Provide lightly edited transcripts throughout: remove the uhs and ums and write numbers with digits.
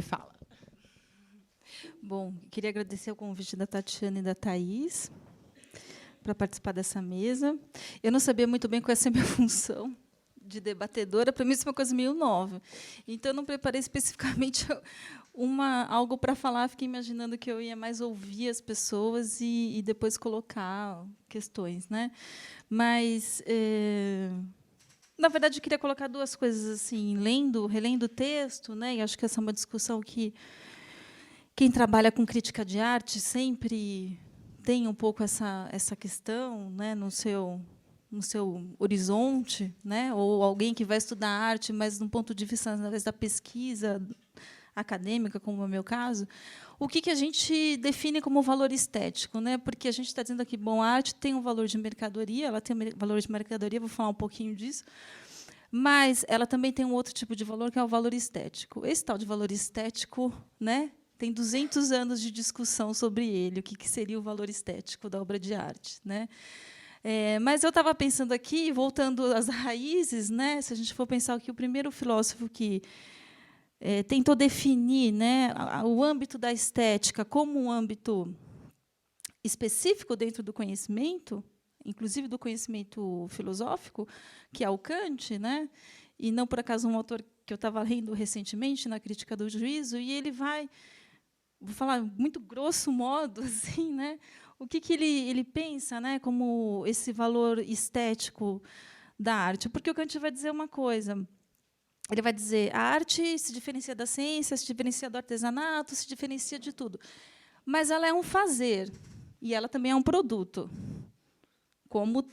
Fala. Bom, queria agradecer o convite da Tatiana e da Thaís para participar dessa mesa. Eu não sabia muito bem qual ia ser a minha função de debatedora, para mim isso é uma coisa meio nova. Então, eu não preparei especificamente algo para falar, fiquei imaginando que eu ia mais ouvir as pessoas e depois colocar questões, né? Mas, na verdade, eu queria colocar duas coisas assim, relendo o texto, né? E acho que essa é uma discussão que quem trabalha com crítica de arte sempre tem um pouco essa questão, né, no seu horizonte, né, ou alguém que vai estudar arte, mas, do ponto de vista, através da pesquisa acadêmica, como é o meu caso, o que a gente define como valor estético, né? Porque a gente está dizendo aqui, bom, a arte tem um valor de mercadoria, ela tem um valor de mercadoria, vou falar um pouquinho disso, mas ela também tem um outro tipo de valor, que é o valor estético. Esse tal de valor estético, né, tem 200 anos de discussão sobre ele, o que seria o valor estético da obra de arte, né? Mas eu estava pensando aqui, voltando às raízes, né, se a gente for pensar que o primeiro filósofo que tentou definir, né, o âmbito da estética como um âmbito específico dentro do conhecimento, inclusive do conhecimento filosófico, que é o Kant, né? E não por acaso um autor que eu estava lendo recentemente na Crítica do Juízo, e ele vou falar muito grosso modo, assim, né? O que ele pensa, né, como esse valor estético da arte? Porque o Kant vai dizer uma coisa. Ele vai dizer: a arte se diferencia da ciência, se diferencia do artesanato, se diferencia de tudo. Mas ela é um fazer, e ela também é um produto. Como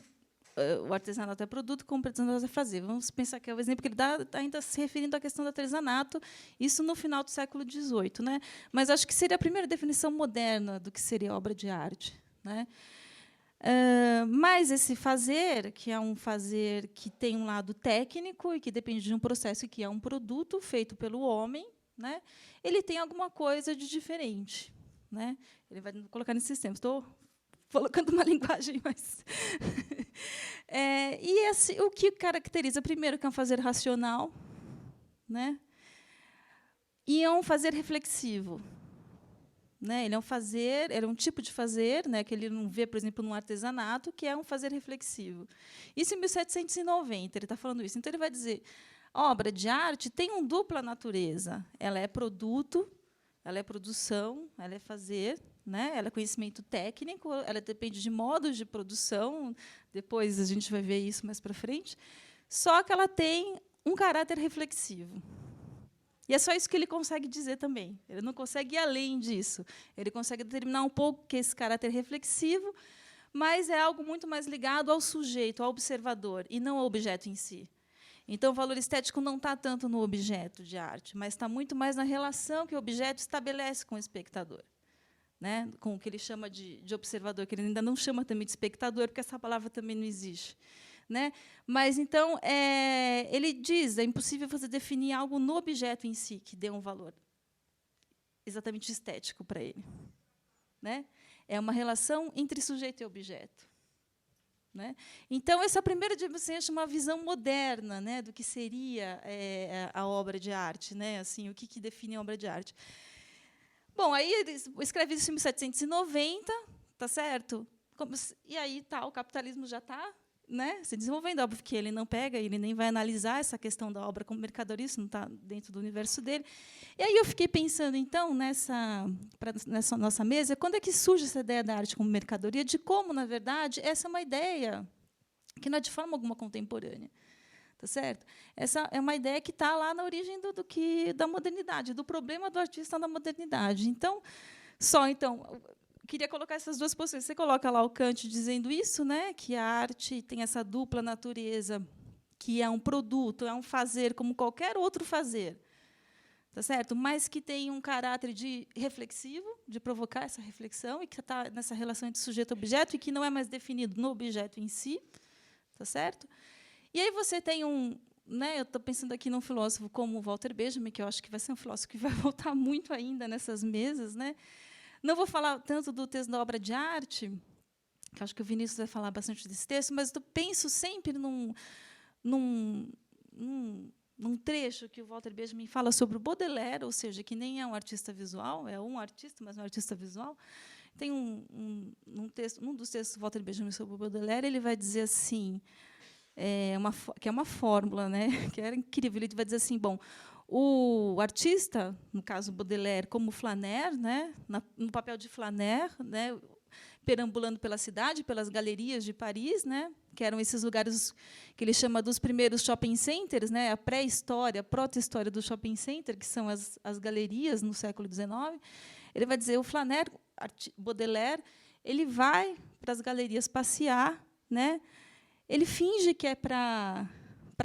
o artesanato é produto, como o artesanato é fazer. Vamos pensar que é o exemplo que ele dá, ainda se referindo à questão do artesanato, isso no final do século XVIII. Né? Mas acho que seria a primeira definição moderna do que seria obra de arte. Né? Mas esse fazer, que é um fazer que tem um lado técnico e que depende de um processo e que é um produto feito pelo homem, né, ele tem alguma coisa de diferente. Né? Ele vai colocar nesses termos. Estou colocando uma linguagem mais... o que caracteriza, primeiro, que é um fazer racional, né, e é um fazer reflexivo. Né? Ele é um tipo de fazer, né, que ele não vê, por exemplo, no artesanato, que é um fazer reflexivo. Isso em 1790, ele está falando isso. Então, ele vai dizer: a obra de arte tem uma dupla natureza. Ela é produto, ela é produção, ela é fazer, né? Ela é conhecimento técnico, ela depende de modos de produção. Depois a gente vai ver isso mais para frente. Só que ela tem um caráter reflexivo. E é só isso que ele consegue dizer também. Ele não consegue ir além disso. Ele consegue determinar um pouco que esse caráter reflexivo, mas é algo muito mais ligado ao sujeito, ao observador, e não ao objeto em si. Então, o valor estético não está tanto no objeto de arte, mas está muito mais na relação que o objeto estabelece com o espectador, né? Com o que ele chama de observador, que ele ainda não chama também de espectador, porque essa palavra também não existe. Né? Mas, então, ele diz: é impossível você definir algo no objeto em si que dê um valor exatamente estético para ele. Né? É uma relação entre sujeito e objeto. Né? Então, essa primeira dimensão é uma visão moderna, né, do que seria a obra de arte, né? Assim, o que define a obra de arte. Bom, aí ele escreve isso em 1790, tá certo? E aí o capitalismo já está, né, se desenvolvendo, óbvio que ele não pega, ele nem vai analisar essa questão da obra como mercadoria, isso não está dentro do universo dele. E aí eu fiquei pensando, então, nessa nossa mesa, quando é que surge essa ideia da arte como mercadoria, de como, na verdade, essa é uma ideia que não é de forma alguma contemporânea. Tá certo? Essa é uma ideia que está lá na origem da modernidade, do problema do artista na modernidade. Então, queria colocar essas duas posições. Você coloca lá o Kant dizendo isso, né, que a arte tem essa dupla natureza, que é um produto, é um fazer como qualquer outro fazer, tá certo? Mas que tem um caráter de reflexivo, de provocar essa reflexão, e que está nessa relação entre sujeito e objeto, e que não é mais definido no objeto em si, tá certo? E aí você tem né, eu estou pensando aqui num filósofo como Walter Benjamin, que eu acho que vai ser um filósofo que vai voltar muito ainda nessas mesas, né? Não vou falar tanto do texto da obra de arte, que acho que o Vinícius vai falar bastante desse texto, mas eu penso sempre num num trecho que o Walter Benjamin fala sobre o Baudelaire, ou seja, que nem é um artista visual, é um artista, mas um artista visual. Tem num dos textos do Walter Benjamin sobre o Baudelaire, ele vai dizer assim, que é uma fórmula, né, que era incrível. Ele vai dizer assim, bom, o artista, no caso Baudelaire, como Flaner, né, no papel de Flaner, né, perambulando pela cidade, pelas galerias de Paris, né, que eram esses lugares que ele chama dos primeiros shopping centers, né, a pré-história, a proto-história do shopping center, que são as galerias no século XIX. Ele vai dizer, o Flaner, Baudelaire, ele vai para as galerias passear, né, ele finge que é para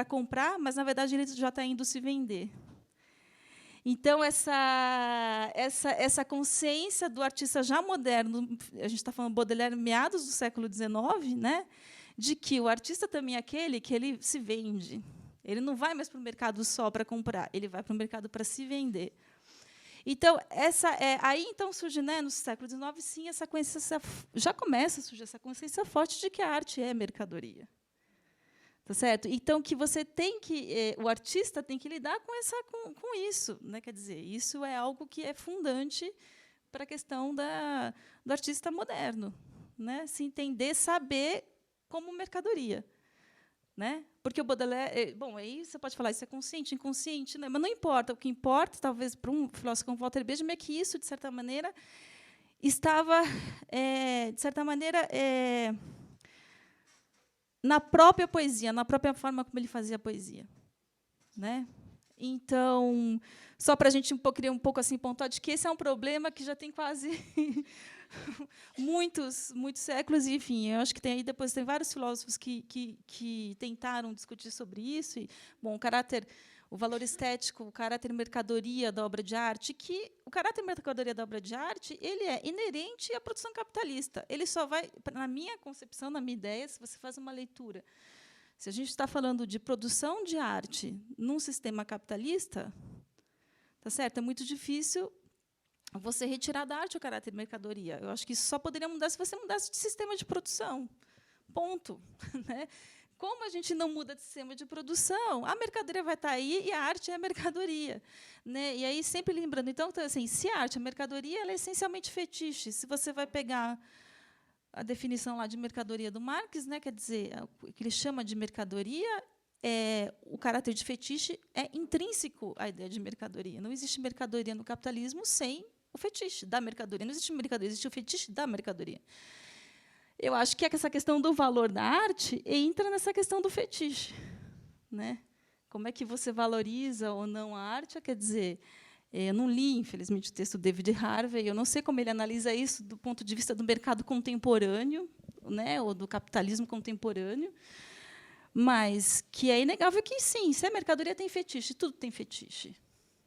comprar, mas, na verdade, ele já está indo se vender. Então, essa consciência do artista já moderno, a gente está falando Baudelaire meados do século XIX, né, de que o artista também é aquele que ele se vende. Ele não vai mais para o mercado só para comprar, ele vai para o mercado para se vender. Então, aí então surge, né, no século XIX, sim, essa consciência, já começa a surgir essa consciência forte de que a arte é mercadoria. Tá certo? Então, que você tem que, o artista tem que lidar com isso, né? Quer dizer, isso é algo que é fundante para a questão do artista moderno, né? Se entender, saber como mercadoria, né? Porque o Baudelaire, bom, aí você pode falar isso é consciente, inconsciente, né? Mas não importa. O que importa, talvez, para um filósofo como Walter Benjamin, é que isso, de certa maneira, estava, de certa maneira, na própria poesia, na própria forma como ele fazia a poesia, né? Então, só para a gente querer um pouco assim pontuar de que esse é um problema que já tem quase muitos séculos, e, enfim, eu acho que depois tem vários filósofos que tentaram discutir sobre isso. E, bom, o valor estético, o caráter mercadoria da obra de arte, que o caráter mercadoria da obra de arte ele é inerente à produção capitalista. Ele só vai, na minha concepção, na minha ideia, se você faz uma leitura, se a gente está falando de produção de arte num sistema capitalista, tá certo? É muito difícil você retirar da arte o caráter mercadoria. Eu acho que isso só poderia mudar se você mudasse de sistema de produção. Ponto. Né? Como a gente não muda de sistema de produção, a mercadoria vai estar aí e a arte é a mercadoria. Né? E aí, sempre lembrando, então, assim, se a arte é mercadoria, ela é essencialmente fetiche. Se você vai pegar a definição lá de mercadoria do Marx, né, quer dizer, o que ele chama de mercadoria, o caráter de fetiche é intrínseco à ideia de mercadoria. Não existe mercadoria no capitalismo sem o fetiche da mercadoria. Não existe mercadoria, existe o fetiche da mercadoria. Eu acho que essa questão do valor da arte entra nessa questão do fetiche, né? Como é que você valoriza ou não a arte? Quer dizer, eu não li, infelizmente, o texto do David Harvey. Eu não sei como ele analisa isso do ponto de vista do mercado contemporâneo, né, ou do capitalismo contemporâneo, mas que é inegável que, sim, se é mercadoria, tem fetiche, tudo tem fetiche.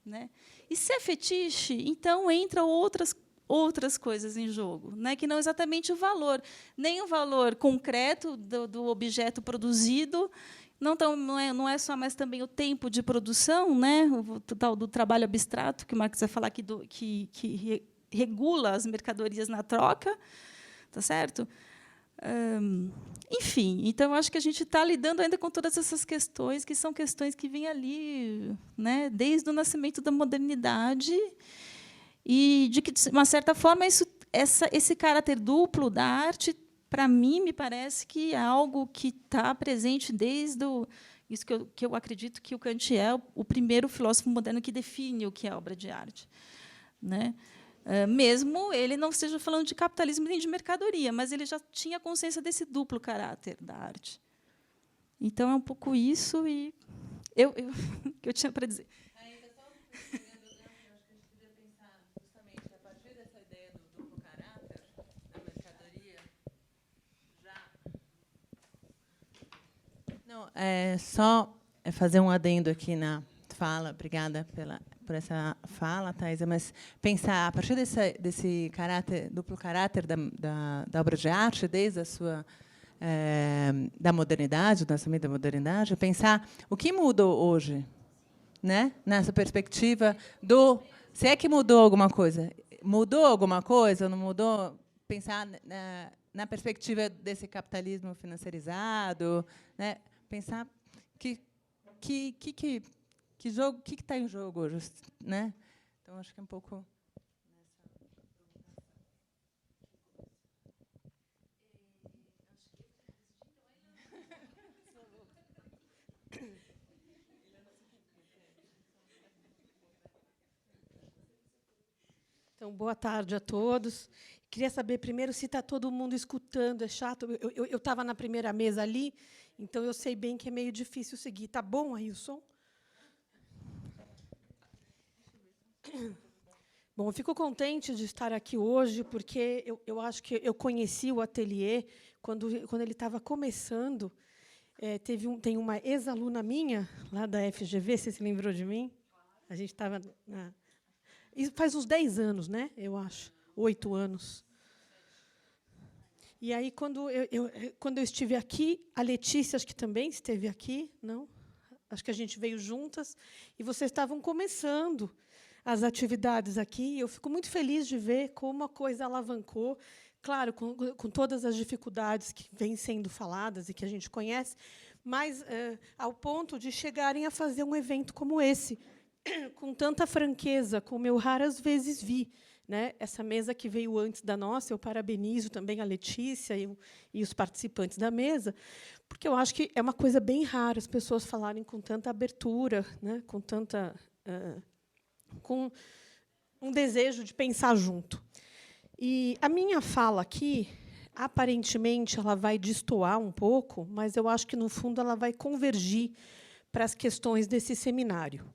Né? E se é fetiche, então entra outras coisas em jogo, né, que não exatamente o valor, nem o valor concreto do objeto produzido, não é só mais também o tempo de produção, né, o tal do trabalho abstrato, que o Marx vai falar que regula as mercadorias na troca, tá certo? Enfim, então eu acho que a gente está lidando ainda com todas essas questões, que são questões que vêm ali, né, desde o nascimento da modernidade, e de que, de uma certa forma, esse caráter duplo da arte, para mim, me parece que é algo que está presente desde isso que eu acredito que o Kant é o primeiro filósofo moderno que define o que é obra de arte. Né? Mesmo ele não esteja falando de capitalismo nem de mercadoria, mas ele já tinha consciência desse duplo caráter da arte. Então, é um pouco isso e que eu tinha para dizer. Ainda só pegando o gancho, acho que a gente podia pensar justamente a partir dessa ideia do duplo caráter da mercadoria. Não, só fazer um adendo aqui na fala. Obrigada por essa fala, Thaisa, mas pensar a partir desse caráter, duplo caráter da obra de arte, desde a sua da modernidade, do nascimento da modernidade, pensar o que mudou hoje, né? Nessa perspectiva se é que mudou alguma coisa, ou não mudou? Pensar na perspectiva desse capitalismo financiarizado, né? Pensar que que está em jogo hoje, né? Então, acho que é um pouco... Então, boa tarde a todos. Queria saber primeiro se está todo mundo escutando. É chato. Eu estava na primeira mesa ali, então eu sei bem que é meio difícil seguir. Tá bom aí o som? Bom, eu fico contente de estar aqui hoje, porque eu acho que eu conheci o ateliê quando ele estava começando. Tem uma ex-aluna minha, lá da FGV, você se lembrou de mim? A gente estava... Isso faz uns 10 anos, né? Eu acho. 8 anos. E aí, quando eu estive aqui, a Letícia, acho que também esteve aqui, não? Acho que a gente veio juntas, e vocês estavam começando as atividades aqui. Eu fico muito feliz de ver como a coisa alavancou, claro, com todas as dificuldades que vêm sendo faladas e que a gente conhece, mas ao ponto de chegarem a fazer um evento como esse, com tanta franqueza, como eu raras vezes vi. Né? Essa mesa que veio antes da nossa, eu parabenizo também a Letícia e os participantes da mesa, porque eu acho que é uma coisa bem rara as pessoas falarem com tanta abertura, né? Com um desejo de pensar junto. E a minha fala aqui, aparentemente, ela vai destoar um pouco, mas eu acho que, no fundo, ela vai convergir para as questões desse seminário.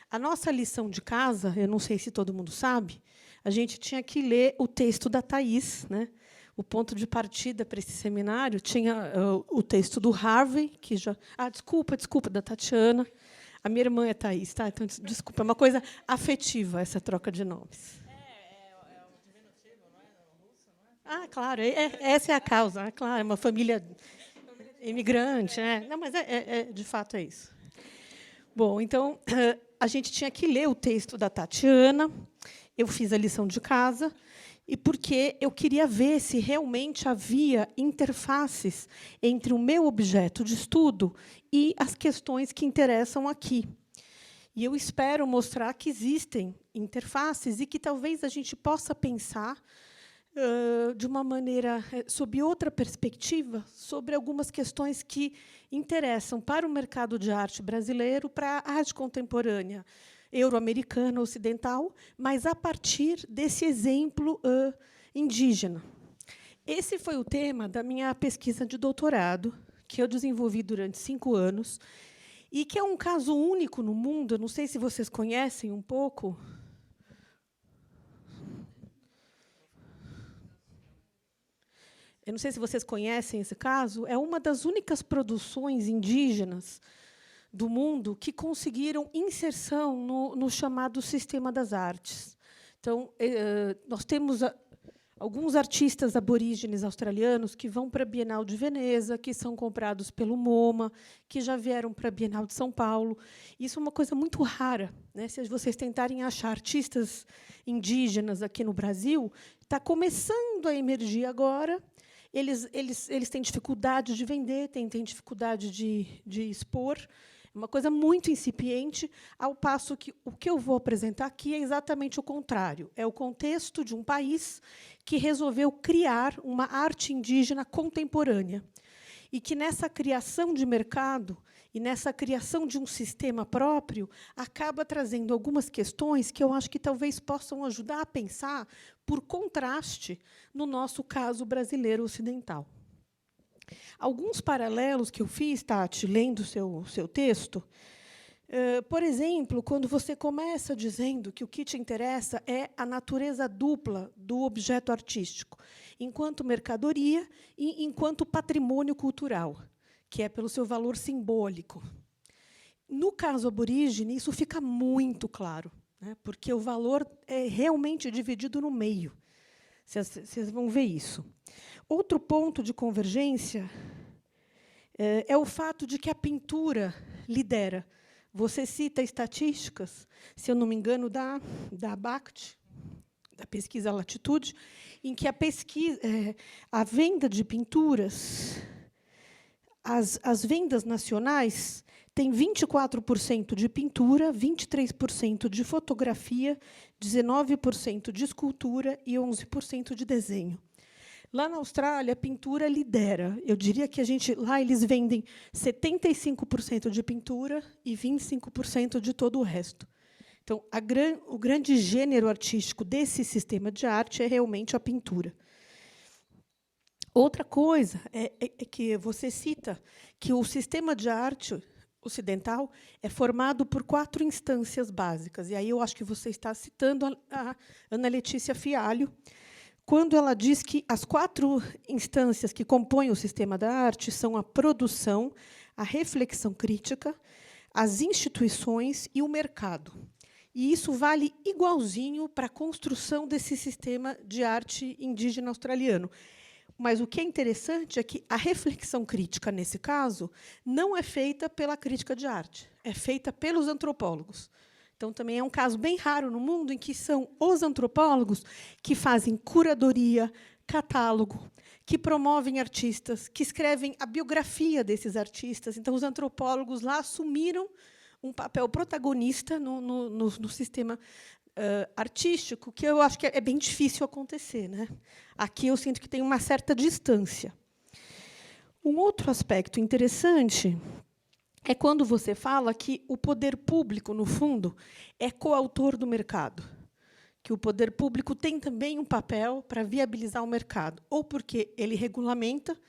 A nossa lição de casa, eu não sei se todo mundo sabe, a gente tinha que ler o texto da Thaís, né? O ponto de partida para esse seminário tinha o texto do Harvey, que já... desculpa, da Tatiana. A minha irmã é Thaís, tá? Então, desculpa, é uma coisa afetiva, essa troca de nomes. É o diminutivo, não é? No russo, não é? Claro, essa é a causa. Claro, é uma família imigrante. Não, mas de fato é isso. Bom, então... a gente tinha que ler o texto da Tatiana, eu fiz a lição de casa, e porque eu queria ver se realmente havia interfaces entre o meu objeto de estudo e as questões que interessam aqui. E eu espero mostrar que existem interfaces e que talvez a gente possa pensar de uma maneira, sob outra perspectiva, sobre algumas questões que interessam para o mercado de arte brasileiro, para a arte contemporânea euro-americana, ocidental, mas a partir desse exemplo indígena. Esse foi o tema da minha pesquisa de doutorado, que eu desenvolvi durante 5 anos, e que é um caso único no mundo. Não sei se vocês conhecem um pouco. Eu não sei se vocês conhecem esse caso, é uma das únicas produções indígenas do mundo que conseguiram inserção no chamado sistema das artes. Então, nós temos alguns artistas aborígenes australianos que vão para a Bienal de Veneza, que são comprados pelo MoMA, que já vieram para a Bienal de São Paulo. Isso é uma coisa muito rara, né? Se vocês tentarem achar artistas indígenas aqui no Brasil, está começando a emergir agora. Eles têm dificuldade de vender, têm dificuldade de expor. É uma coisa muito incipiente, ao passo que o que eu vou apresentar aqui é exatamente o contrário. É o contexto de um país que resolveu criar uma arte indígena contemporânea. E que, nessa criação de mercado e nessa criação de um sistema próprio, acaba trazendo algumas questões que eu acho que talvez possam ajudar a pensar, por contraste, no nosso caso brasileiro ocidental. Alguns paralelos que eu fiz, Tati, lendo o seu texto. Por exemplo, quando você começa dizendo que o que te interessa é a natureza dupla do objeto artístico, enquanto mercadoria e enquanto patrimônio cultural, que é pelo seu valor simbólico. No caso aborígene, isso fica muito claro, né? Porque o valor é realmente dividido no meio. Vocês vão ver isso. Outro ponto de convergência é o fato de que a pintura lidera. Você cita estatísticas, se eu não me engano, da ABACT, da pesquisa Latitude, em que a venda de pinturas, as vendas nacionais tem 24% de pintura, 23% de fotografia, 19% de escultura e 11% de desenho. Lá na Austrália, a pintura lidera. Eu diria que lá eles vendem 75% de pintura e 25% de todo o resto. Então, o grande gênero artístico desse sistema de arte é realmente a pintura. Outra coisa é que você cita que o sistema de arte ocidental é formado por 4 instâncias básicas. E aí eu acho que você está citando a Ana Letícia Fialho, quando ela diz que as 4 instâncias que compõem o sistema da arte são a produção, a reflexão crítica, as instituições e o mercado. E isso vale igualzinho para a construção desse sistema de arte indígena australiano. Mas o que é interessante é que a reflexão crítica, nesse caso, não é feita pela crítica de arte, é feita pelos antropólogos. Então, também é um caso bem raro no mundo em que são os antropólogos que fazem curadoria, catálogo, que promovem artistas, que escrevem a biografia desses artistas. Então, os antropólogos lá assumiram um papel protagonista no sistema artístico, que eu acho que é bem difícil acontecer, né? Aqui eu sinto que tem uma certa distância. Um outro aspecto interessante é quando você fala que o poder público, no fundo, é coautor do mercado, que o poder público tem também um papel para viabilizar o mercado, ou porque ele regulamenta,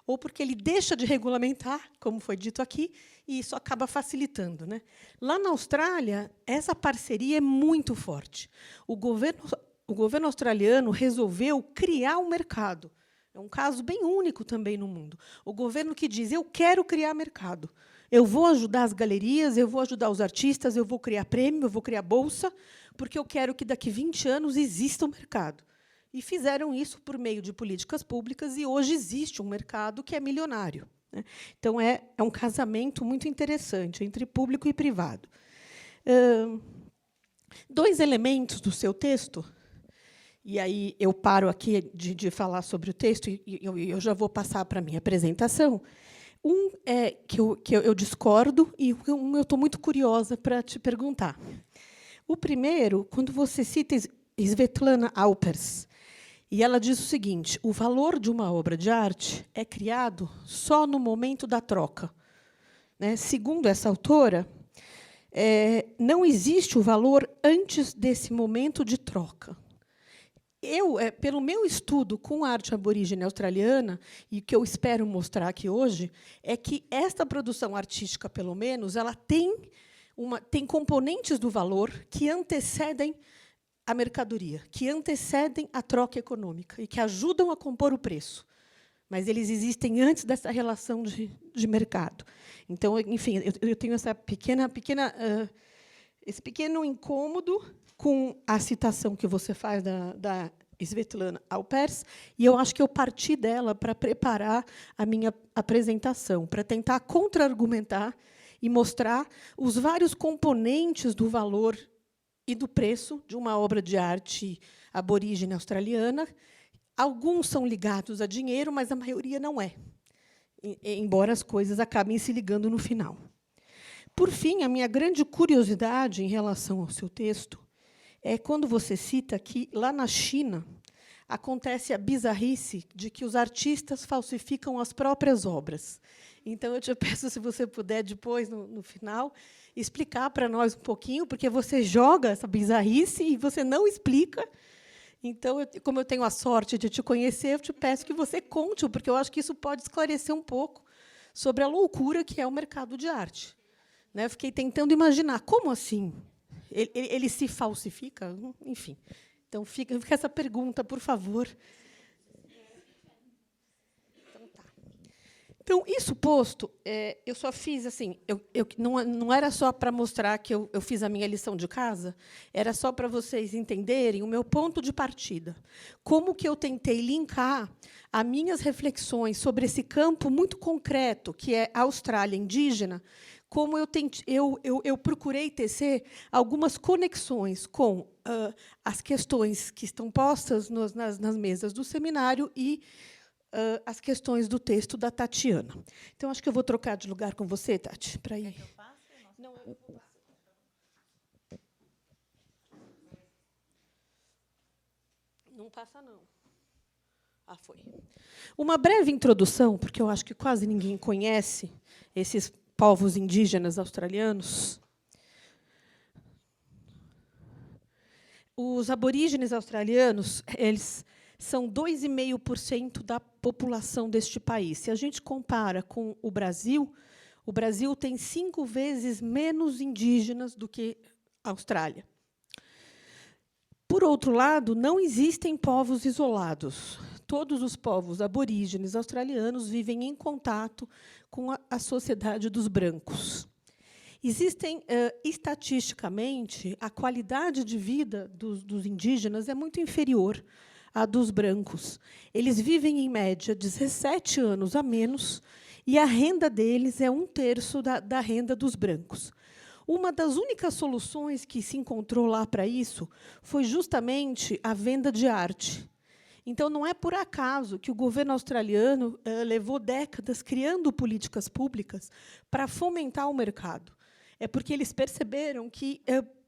ou porque ele deixa de regulamentar, como foi dito aqui, e isso acaba facilitando, né? Lá na Austrália, essa parceria é muito forte. O governo australiano resolveu criar um mercado. É um caso bem único também no mundo. O governo que diz, eu quero criar mercado. Eu vou ajudar as galerias, eu vou ajudar os artistas, eu vou criar prêmio, eu vou criar bolsa, porque eu quero que, daqui 20 anos, exista um mercado. E fizeram isso por meio de políticas públicas, e hoje existe um mercado que é milionário, né? Então, é um casamento muito interessante entre público e privado. 2 elementos do seu texto, e aí eu paro aqui de falar sobre o texto, e eu já vou passar para a minha apresentação. Um é que eu discordo, e um eu estou muito curiosa para te perguntar. O primeiro, quando você cita Svetlana Alpers, e ela diz o seguinte, o valor de uma obra de arte é criado só no momento da troca, né? Segundo essa autora, não existe o valor antes desse momento de troca. Pelo meu estudo com a arte aborígene australiana, e o que eu espero mostrar aqui hoje, é que esta produção artística, pelo menos, ela tem componentes do valor que antecedem a mercadoria, que antecedem a troca econômica e que ajudam a compor o preço. Mas eles existem antes dessa relação de mercado. Então, enfim, eu tenho esse pequeno incômodo com a citação que você faz da Svetlana Alpers, e eu acho que eu parti dela para preparar a minha apresentação, para tentar contra-argumentar e mostrar os vários componentes do valor e do preço de uma obra de arte aborígene australiana. Alguns são ligados a dinheiro, mas a maioria não é, embora as coisas acabem se ligando no final. Por fim, a minha grande curiosidade em relação ao seu texto é quando você cita que, lá na China, acontece a bizarrice de que os artistas falsificam as próprias obras. Então, eu te peço, se você puder, depois, no final, explicar para nós um pouquinho, porque você joga essa bizarrice e você não explica. Então, como eu tenho a sorte de te conhecer, eu te peço que você conte, porque eu acho que isso pode esclarecer um pouco sobre a loucura que é o mercado de arte, né? Eu fiquei tentando imaginar, como assim? Ele se falsifica? Enfim. Então, fica essa pergunta, por favor. Então, isso posto, eu só fiz assim, não era só para mostrar que eu fiz a minha lição de casa, era só para vocês entenderem o meu ponto de partida. Como que eu tentei linkar as minhas reflexões sobre esse campo muito concreto, que é a Austrália indígena, como eu procurei tecer algumas conexões com as questões que estão postas nas mesas do seminário e as questões do texto da Tatiana. Então, acho que eu vou trocar de lugar com você, Tati, para ir. Não passa, não. Ah, foi. Uma breve introdução, porque eu acho que quase ninguém conhece esses povos indígenas australianos. Os aborígenes australianos, eles são 2,5% da população deste país. Se a gente compara com o Brasil tem 5 vezes menos indígenas do que a Austrália. Por outro lado, não existem povos isolados. Todos os povos aborígenes australianos vivem em contato com a sociedade dos brancos. Existem, estatisticamente, a qualidade de vida dos indígenas é muito inferior à dos brancos. Eles vivem, em média, 17 anos a menos, e a renda deles é 1/3 da renda dos brancos. Uma das únicas soluções que se encontrou lá para isso foi justamente a venda de arte. Então, não é por acaso que o governo australiano levou décadas criando políticas públicas para fomentar o mercado. É porque eles perceberam que,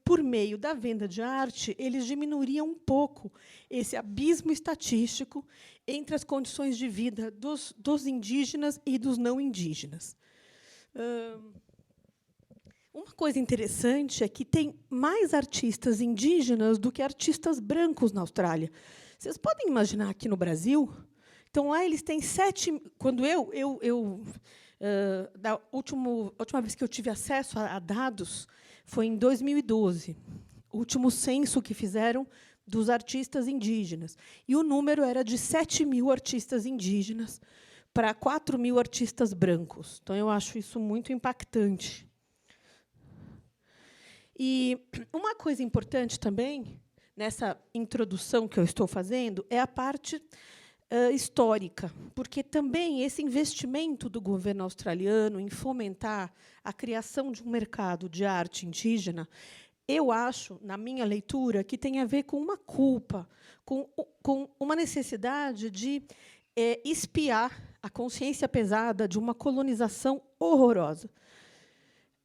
por meio da venda de arte, eles diminuiriam um pouco esse abismo estatístico entre as condições de vida dos indígenas e dos não indígenas. Uma coisa interessante é que tem mais artistas indígenas do que artistas brancos na Austrália. Vocês podem imaginar aqui no Brasil? Então, lá eles têm 7... Quando da última vez que eu tive acesso a dados foi em 2012, o último censo que fizeram dos artistas indígenas. E o número era de 7.000 artistas indígenas para 4.000 artistas brancos. Então, eu acho isso muito impactante. E uma coisa importante também, nessa introdução que eu estou fazendo, é a parte histórica, porque também esse investimento do governo australiano em fomentar a criação de um mercado de arte indígena, eu acho, na minha leitura, que tem a ver com uma culpa, com uma necessidade de espiar a consciência pesada de uma colonização horrorosa.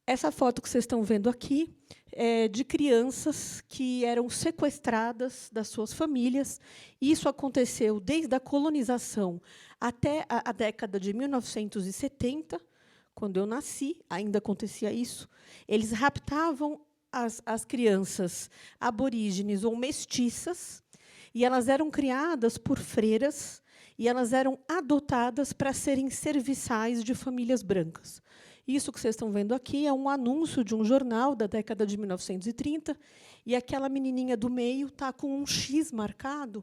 Essa foto que vocês estão vendo aqui é de crianças que eram sequestradas das suas famílias. Isso aconteceu desde a colonização até a década de 1970, quando eu nasci, ainda acontecia isso. Eles raptavam as crianças aborígenes ou mestiças, e elas eram criadas por freiras, e elas eram adotadas para serem serviçais de famílias brancas. Isso que vocês estão vendo aqui é um anúncio de um jornal da década de 1930, e aquela menininha do meio está com um X marcado,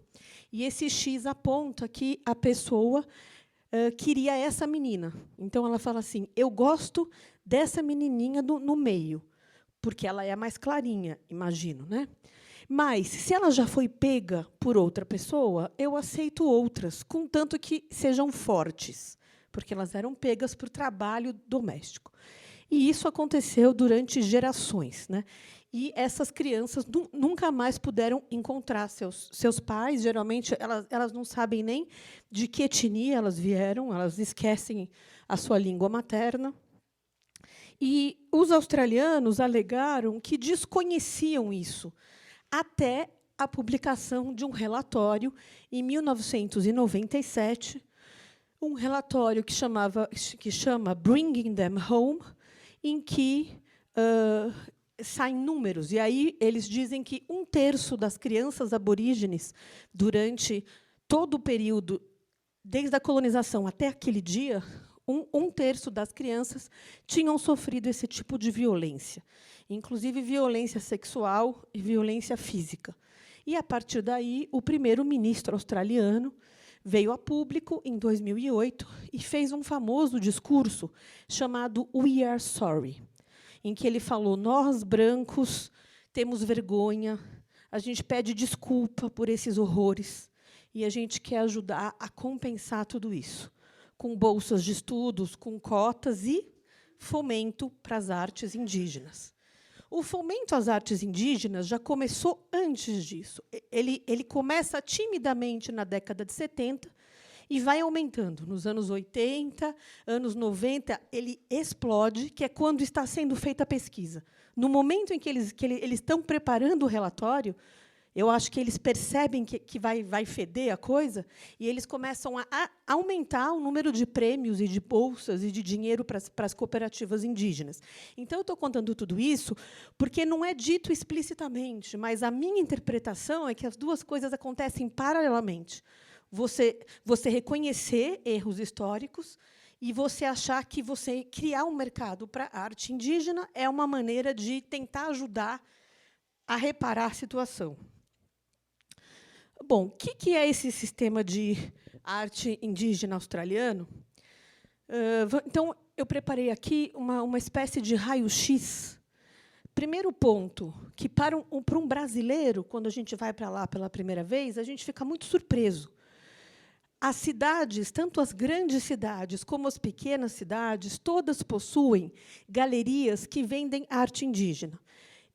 e esse X aponta que a pessoa queria essa menina. Então, ela fala assim, eu gosto dessa menininha no meio, porque ela é a mais clarinha, imagino, né? Mas, se ela já foi pega por outra pessoa, eu aceito outras, contanto que sejam fortes, porque elas eram pegas por trabalho doméstico. E isso aconteceu durante gerações, né? E essas crianças nunca mais puderam encontrar seus pais. Geralmente, elas não sabem nem de que etnia elas vieram, elas esquecem a sua língua materna. E os australianos alegaram que desconheciam isso, até a publicação de um relatório, em 1997, um relatório que chama Bringing Them Home, em que saem números. E aí eles dizem que 1/3 das crianças aborígenes, durante todo o período, desde a colonização até aquele dia, 1/3 das crianças tinham sofrido esse tipo de violência, inclusive violência sexual e violência física. E, a partir daí, o primeiro-ministro australiano veio a público, em 2008, e fez um famoso discurso chamado We Are Sorry, em que ele falou, nós, brancos, temos vergonha, a gente pede desculpa por esses horrores, e a gente quer ajudar a compensar tudo isso, com bolsas de estudos, com cotas e fomento para as artes indígenas. O fomento às artes indígenas já começou antes disso. Ele começa timidamente na década de 70, e vai aumentando. Nos anos 80, anos 90, ele explode, que é quando está sendo feita a pesquisa. No momento em que eles estão preparando o relatório, eu acho que eles percebem que vai feder a coisa, e eles começam a aumentar o número de prêmios e de bolsas e de dinheiro para as cooperativas indígenas. Então, eu estou contando tudo isso porque não é dito explicitamente, mas a minha interpretação é que as duas coisas acontecem paralelamente. Você reconhecer erros históricos e você achar que você criar um mercado para a arte indígena é uma maneira de tentar ajudar a reparar a situação. Bom, o que é esse sistema de arte indígena australiano? Então, eu preparei aqui uma espécie de raio-x. Primeiro ponto, que para um brasileiro, quando a gente vai para lá pela primeira vez, a gente fica muito surpreso. As cidades, tanto as grandes cidades como as pequenas cidades, todas possuem galerias que vendem arte indígena.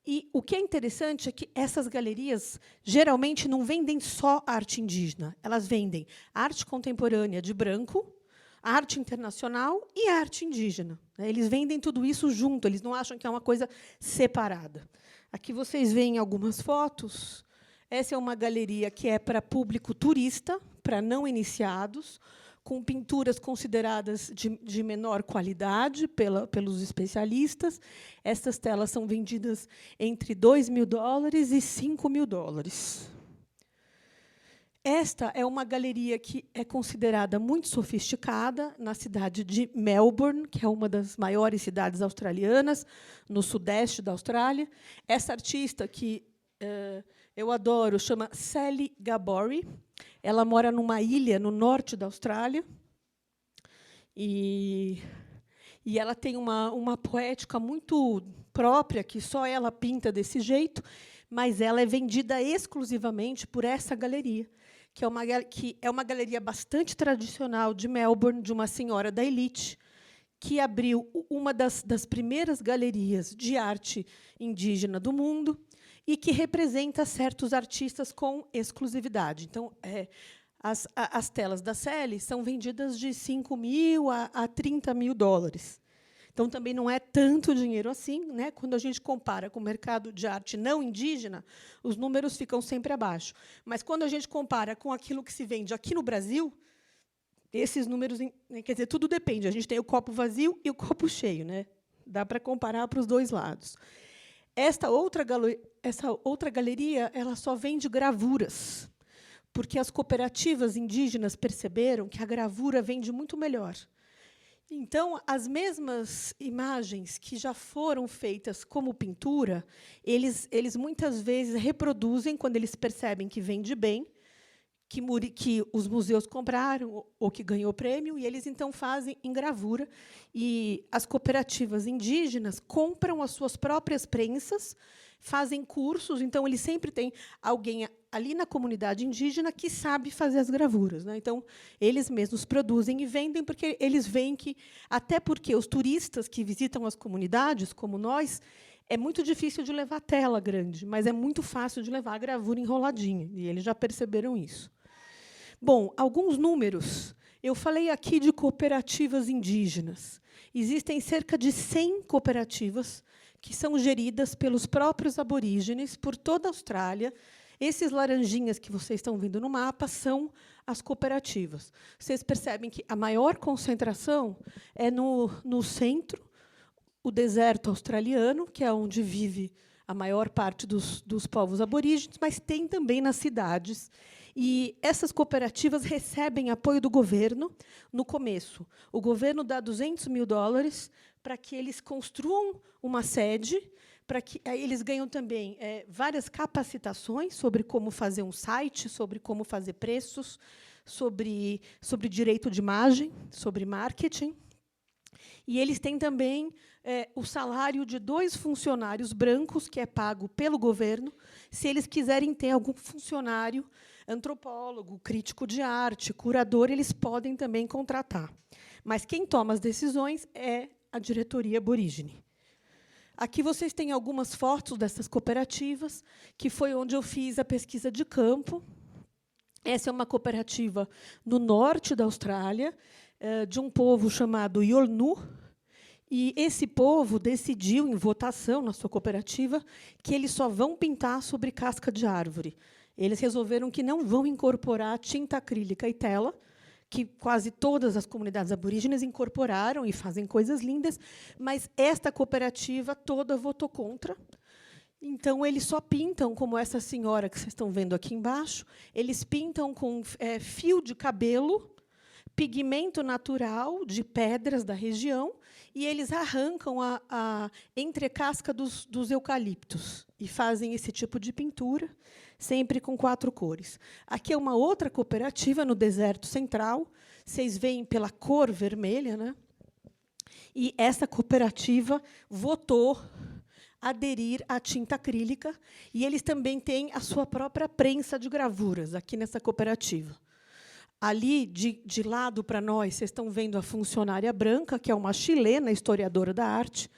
E o que é interessante é que essas galerias geralmente não vendem só arte indígena, elas vendem arte contemporânea de branco, arte internacional e arte indígena. Eles vendem tudo isso junto, eles não acham que é uma coisa separada. Aqui vocês veem algumas fotos. Essa é uma galeria que é para público turista, para não iniciados, com pinturas consideradas de menor qualidade pelos especialistas. Estas telas são vendidas entre $2.000 e $5.000. Esta é uma galeria que é considerada muito sofisticada na cidade de Melbourne, que é uma das maiores cidades australianas, no sudeste da Austrália. Essa artista, que eu adoro, chama Sally Gabori. Ela mora numa ilha no norte da Austrália. E ela tem uma poética muito própria, que só ela pinta desse jeito, mas ela é vendida exclusivamente por essa galeria, que é uma galeria bastante tradicional de Melbourne, de uma senhora da elite, que abriu uma das primeiras galerias de arte indígena do mundo e que representa certos artistas com exclusividade. Então, as telas da Sally são vendidas de $5.000 a $30.000. Então, também não é tanto dinheiro assim, né? Quando a gente compara com o mercado de arte não indígena, os números ficam sempre abaixo. Mas, quando a gente compara com aquilo que se vende aqui no Brasil, esses números, quer dizer, tudo depende. A gente tem o copo vazio e o copo cheio, né? Dá para comparar para os dois lados. Essa outra galeria, ela só vende gravuras, porque as cooperativas indígenas perceberam que a gravura vende muito melhor. Então, as mesmas imagens que já foram feitas como pintura, eles muitas vezes reproduzem quando eles percebem que vende bem, que os museus compraram ou que ganhou prêmio, e eles então fazem em gravura. E as cooperativas indígenas compram as suas próprias prensas, fazem cursos, então eles sempre têm alguém ali na comunidade indígena que sabe fazer as gravuras, né? Então, eles mesmos produzem e vendem, porque eles veem que, até porque os turistas que visitam as comunidades, como nós, é muito difícil de levar tela grande, mas é muito fácil de levar a gravura enroladinha, e eles já perceberam isso. Bom, alguns números. Eu falei aqui de cooperativas indígenas. Existem cerca de 100 cooperativas que são geridas pelos próprios aborígenes por toda a Austrália. Esses laranjinhas que vocês estão vendo no mapa são as cooperativas. Vocês percebem que a maior concentração é no centro, o deserto australiano, que é onde vive a maior parte dos povos aborígenes, mas tem também nas cidades. E essas cooperativas recebem apoio do governo no começo. O governo dá $200.000 para que eles construam uma sede, para que eles ganham também várias capacitações sobre como fazer um site, sobre como fazer preços, sobre direito de imagem, sobre marketing. E eles têm também o salário de 2 funcionários brancos, que é pago pelo governo, se eles quiserem ter algum funcionário, antropólogo, crítico de arte, curador, eles podem também contratar. Mas quem toma as decisões é a diretoria aborígene. Aqui vocês têm algumas fotos dessas cooperativas, que foi onde eu fiz a pesquisa de campo. Essa é uma cooperativa no norte da Austrália, de um povo chamado Yolngu. E esse povo decidiu, em votação na sua cooperativa, que eles só vão pintar sobre casca de árvore. Eles resolveram que não vão incorporar tinta acrílica e tela, que quase todas as comunidades aborígenes incorporaram e fazem coisas lindas, mas esta cooperativa toda votou contra. Então, eles só pintam, como essa senhora que vocês estão vendo aqui embaixo, eles pintam com fio de cabelo, pigmento natural de pedras da região, e eles arrancam a entrecasca dos eucaliptos e fazem esse tipo de pintura, sempre com 4 cores. Aqui é uma outra cooperativa no deserto central. Vocês veem pela cor vermelha, né? E essa cooperativa votou aderir à tinta acrílica, e eles também têm a sua própria prensa de gravuras aqui nessa cooperativa. Ali, de lado para nós, vocês estão vendo a funcionária branca, que é uma chilena historiadora da arte,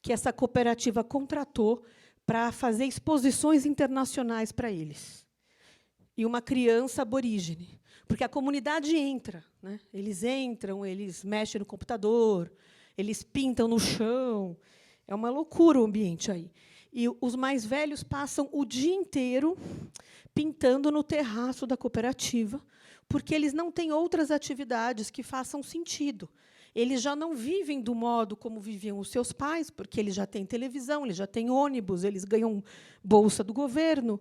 que essa cooperativa contratou para fazer exposições internacionais para eles. E uma criança aborígene. Porque a comunidade entra, né? Eles entram, eles mexem no computador, eles pintam no chão. É uma loucura o ambiente aí. E os mais velhos passam o dia inteiro pintando no terraço da cooperativa, porque eles não têm outras atividades que façam sentido. Eles já não vivem do modo como viviam os seus pais, porque eles já têm televisão, eles já têm ônibus, eles ganham bolsa do governo.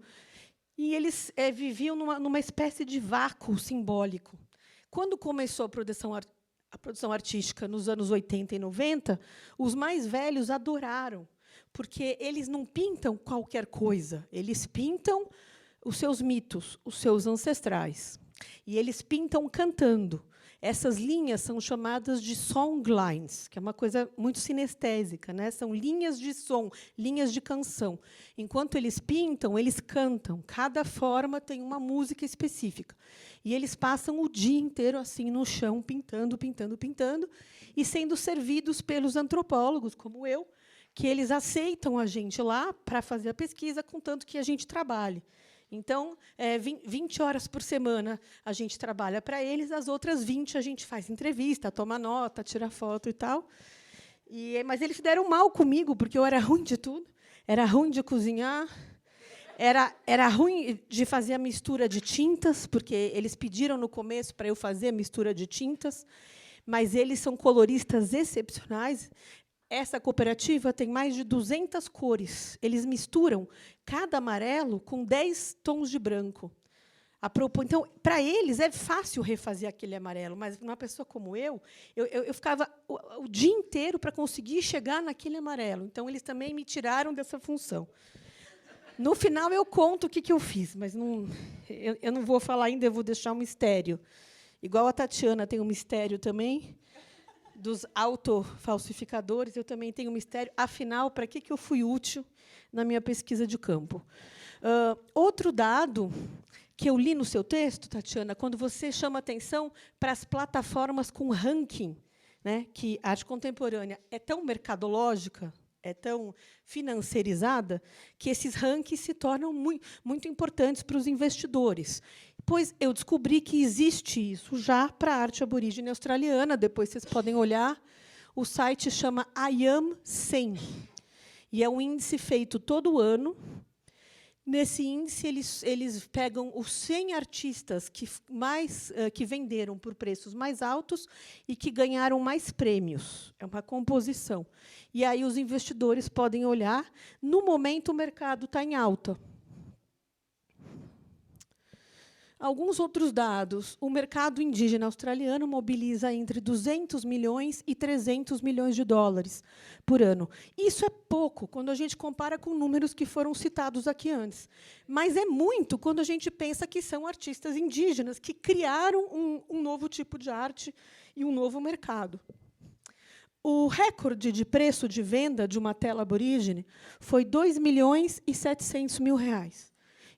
E eles viviam numa espécie de vácuo simbólico. Quando começou a produção artística nos anos 80 e 90, os mais velhos adoraram, porque eles não pintam qualquer coisa, eles pintam os seus mitos, os seus ancestrais. E eles pintam cantando. Essas linhas são chamadas de songlines, que é uma coisa muito sinestésica, né? São linhas de som, linhas de canção. Enquanto eles pintam, eles cantam. Cada forma tem uma música específica. E eles passam o dia inteiro assim no chão, pintando, pintando, pintando, e sendo servidos pelos antropólogos, como eu, que eles aceitam a gente lá para fazer a pesquisa, contanto que a gente trabalhe. Então, 20 horas por semana a gente trabalha para eles, as outras 20 a gente faz entrevista, toma nota, tira foto e tal. Mas eles deram mal comigo, porque eu era ruim de tudo. Era ruim de cozinhar, era ruim de fazer a mistura de tintas, porque eles pediram no começo para eu fazer a mistura de tintas, mas eles são coloristas excepcionais. Essa cooperativa tem mais de 200 cores. Eles misturam cada amarelo com 10 tons de branco. Então, para eles, é fácil refazer aquele amarelo, mas uma pessoa como eu ficava o dia inteiro para conseguir chegar naquele amarelo. Então, eles também me tiraram dessa função. No final, eu conto o que eu fiz, mas eu não vou falar ainda, eu vou deixar um mistério. Igual a Tatiana tem um mistério também, dos autofalsificadores, eu também tenho um mistério. Afinal, para que eu fui útil na minha pesquisa de campo? Outro dado que eu li no seu texto, Tatiana, quando você chama atenção para as plataformas com ranking, né, que a arte contemporânea é tão mercadológica, é tão financeirizada, que esses rankings se tornam muito importantes para os investidores. Pois eu descobri que existe isso já para a arte aborígene australiana. Depois vocês podem olhar. O site chama IAM 100. E é um índice feito todo ano. Nesse índice, eles pegam os 100 artistas que venderam por preços mais altos e que ganharam mais prêmios. É uma composição. E aí os investidores podem olhar. No momento, o mercado está em alta. Alguns outros dados. O mercado indígena australiano mobiliza entre 200 milhões e 300 milhões de dólares por ano. Isso é pouco quando a gente compara com números que foram citados aqui antes. Mas é muito quando a gente pensa que são artistas indígenas que criaram um novo tipo de arte e um novo mercado. O recorde de preço de venda de uma tela aborígene foi 2 milhões e 700 mil reais.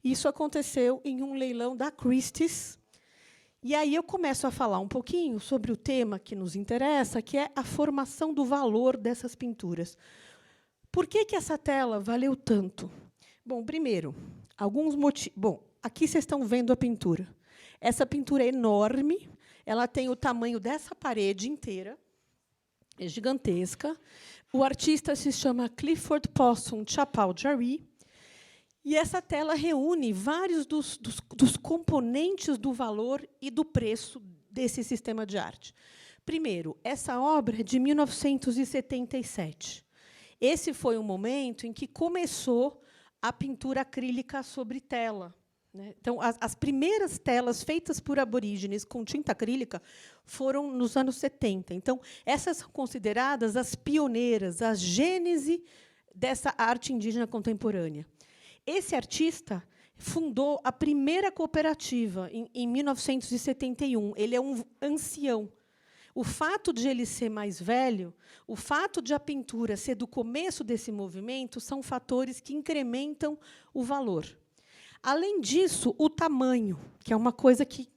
Isso aconteceu em um leilão da Christie's. E aí eu começo a falar um pouquinho sobre o tema que nos interessa, que é a formação do valor dessas pinturas. Por que essa tela valeu tanto? Bom, primeiro, alguns motivos. Bom, aqui vocês estão vendo a pintura. Essa pintura é enorme, ela tem o tamanho dessa parede inteira, é gigantesca. O artista se chama Clifford Possum Chapal-Jari, e essa tela reúne vários dos componentes do valor e do preço desse sistema de arte. Primeiro, essa obra é de 1977. Esse foi o momento em que começou a pintura acrílica sobre tela. Então, as primeiras telas feitas por aborígenes com tinta acrílica foram nos anos 70. Então, essas são consideradas as pioneiras, a gênese dessa arte indígena contemporânea. Esse artista fundou a primeira cooperativa em 1971. Ele é um ancião. O fato de ele ser mais velho, o fato de a pintura ser do começo desse movimento, são fatores que incrementam o valor. Além disso, o tamanho, que é uma coisa que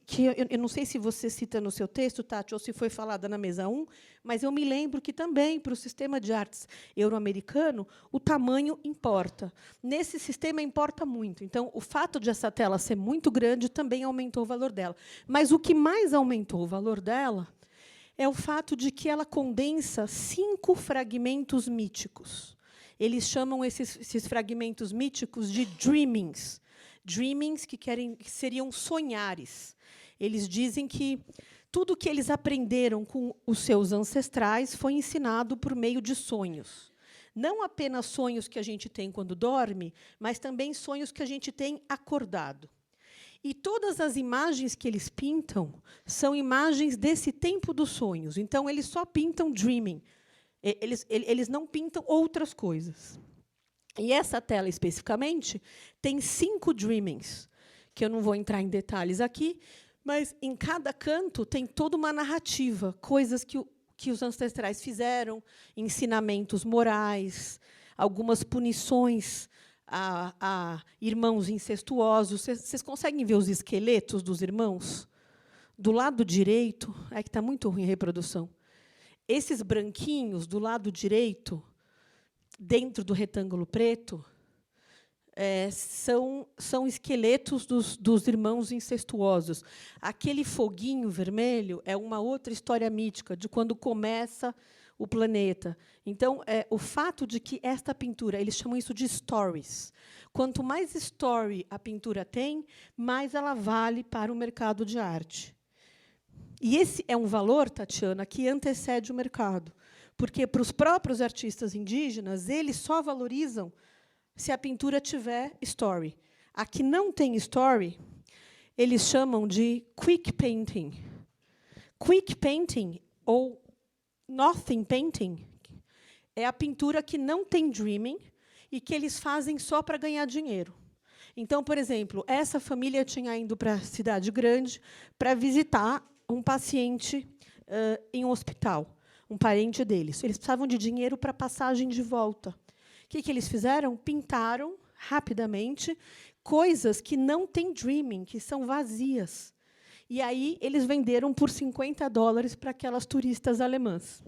eu não sei se você cita no seu texto, Tati, ou se foi falada na mesa 1, mas eu me lembro que também, para o sistema de artes euro-americano, o tamanho importa. Nesse sistema importa muito. Então, o fato de essa tela ser muito grande também aumentou o valor dela. Mas o que mais aumentou o valor dela é o fato de que ela condensa 5 fragmentos míticos. Eles chamam esses fragmentos míticos de dreamings. Dreamings que seriam sonhares. Eles dizem que tudo que eles aprenderam com os seus ancestrais foi ensinado por meio de sonhos. Não apenas sonhos que a gente tem quando dorme, mas também sonhos que a gente tem acordado. E todas as imagens que eles pintam são imagens desse tempo dos sonhos. Então, eles só pintam dreaming. Eles não pintam outras coisas. E essa tela, especificamente, tem 5 dreamings, que eu não vou entrar em detalhes aqui, mas, em cada canto, tem toda uma narrativa, coisas que os ancestrais fizeram, ensinamentos morais, algumas punições a irmãos incestuosos. Vocês conseguem ver os esqueletos dos irmãos? Do lado direito, é que está muito ruim a reprodução. Esses branquinhos, do lado direito, dentro do retângulo preto, são esqueletos dos irmãos incestuosos. Aquele foguinho vermelho é uma outra história mítica, de quando começa o planeta. Então, o fato de que esta pintura, eles chamam isso de stories. Quanto mais story a pintura tem, mais ela vale para o mercado de arte. E esse é um valor, Tatiana, que antecede o mercado. Porque, para os próprios artistas indígenas, eles só valorizam se a pintura tiver story. A que não tem story, eles chamam de quick painting. Quick painting, ou nothing painting, é a pintura que não tem dreaming e que eles fazem só para ganhar dinheiro. Então, por exemplo, essa família tinha ido para a cidade grande para visitar um paciente em um hospital, um parente deles. Eles precisavam de dinheiro para passagem de volta. O que eles fizeram? Pintaram, rapidamente, coisas que não têm dreaming, que são vazias. E aí eles venderam por $50 para aquelas turistas alemãs.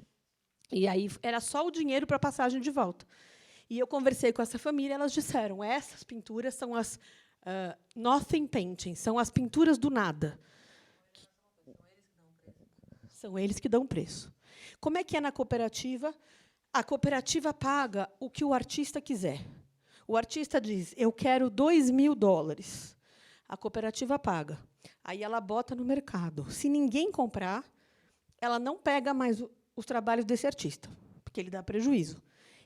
E aí era só o dinheiro para a passagem de volta. E eu conversei com essa família, elas disseram, essas pinturas são as nothing paintings, são as pinturas do nada. São eles que dão preço. Como é que é na cooperativa? A cooperativa paga o que o artista quiser. O artista diz, eu quero $2.000. A cooperativa paga. Aí ela bota no mercado. Se ninguém comprar, ela não pega mais os trabalhos desse artista, porque ele dá prejuízo.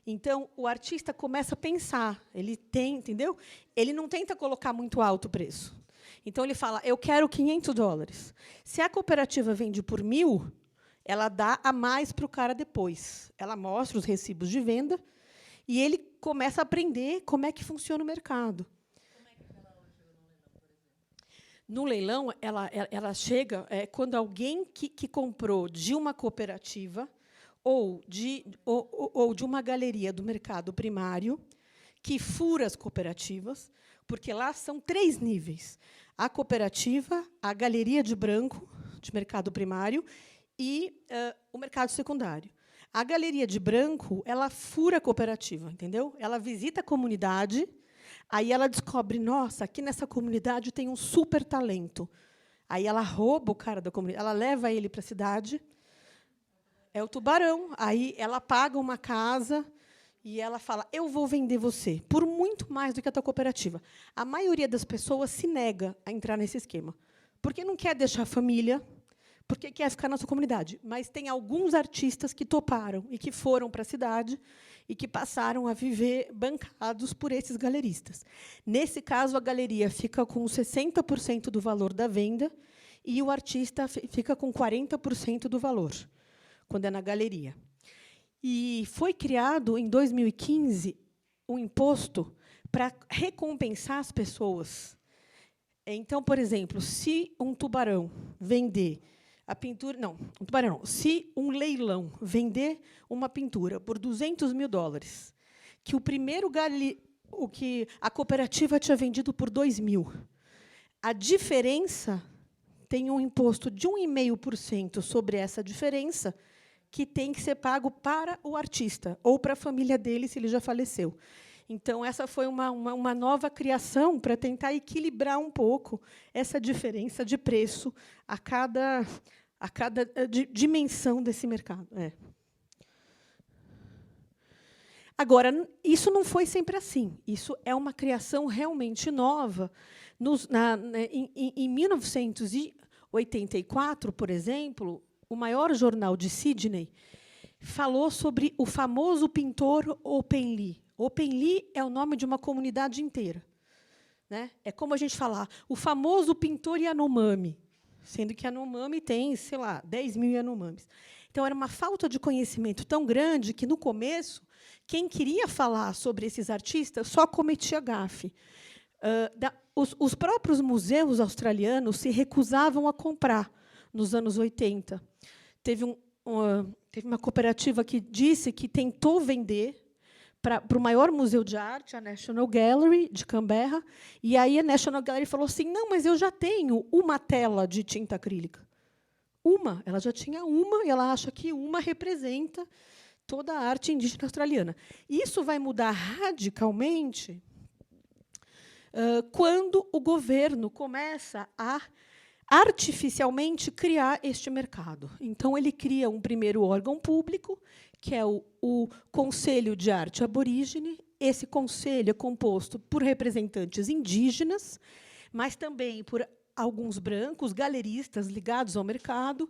Então, o artista começa a pensar. Ele tem, entendeu? Ele não tenta colocar muito alto o preço. Então, ele fala, eu quero $500. Se a cooperativa vende por 1.000, ela dá a mais para o cara depois. Ela mostra os recibos de venda e ele começa a aprender como é que funciona o mercado. Como é que ela chega no leilão, por exemplo? No leilão, ela chega quando alguém que comprou de uma cooperativa ou de uma galeria do mercado primário, que fura as cooperativas, porque lá são 3 níveis. A cooperativa, a galeria de branco, de mercado primário, e o mercado secundário. A galeria de branco, ela fura a cooperativa, entendeu? Ela visita a comunidade, aí ela descobre, nossa, aqui nessa comunidade tem um super talento. Aí ela rouba o cara da comunidade, ela leva ele para a cidade. É o tubarão. Aí ela paga uma casa e ela fala: eu vou vender você por muito mais do que a tua cooperativa. A maioria das pessoas se nega a entrar nesse esquema, porque não quer deixar a família, porque quer ficar na sua comunidade. Mas tem alguns artistas que toparam e que foram para a cidade e que passaram a viver bancados por esses galeristas. Nesse caso, a galeria fica com 60% do valor da venda e o artista fica com 40% do valor, quando é na galeria. E foi criado, em 2015, um imposto para recompensar as pessoas. Então, por exemplo, se um tubarão vender a pintura... Não, um tubarão não. Se um leilão vender uma pintura por $200 mil, que o primeiro o que a cooperativa tinha vendido por 2 mil, a diferença tem um imposto de 1,5% sobre essa diferença, que tem que ser pago para o artista ou para a família dele, se ele já faleceu. Então, essa foi uma nova criação para tentar equilibrar um pouco essa diferença de preço a cada dimensão desse mercado. Agora, isso não foi sempre assim. Isso é uma criação realmente nova. Em 1984, por exemplo, o maior jornal de Sydney falou sobre o famoso pintor Openlee. Openlee é o nome de uma comunidade inteira, né? É como a gente falar o famoso pintor Yanomami, sendo que Yanomami tem, sei lá, 10 mil Yanomamis. Então, era uma falta de conhecimento tão grande que, no começo, quem queria falar sobre esses artistas só cometia gafe. Os próprios museus australianos se recusavam a comprar nos anos 80. Teve uma cooperativa que disse que tentou vender para o maior museu de arte, a National Gallery, de Canberra, e aí a National Gallery falou assim: não, mas eu já tenho uma tela de tinta acrílica. Ela já tinha uma, e ela acha que uma representa toda a arte indígena australiana. Isso vai mudar radicalmente quando o governo começa a artificialmente criar este mercado. Então, ele cria um primeiro órgão público, que é o Conselho de Arte Aborígene. Esse conselho é composto por representantes indígenas, mas também por alguns brancos, galeristas ligados ao mercado,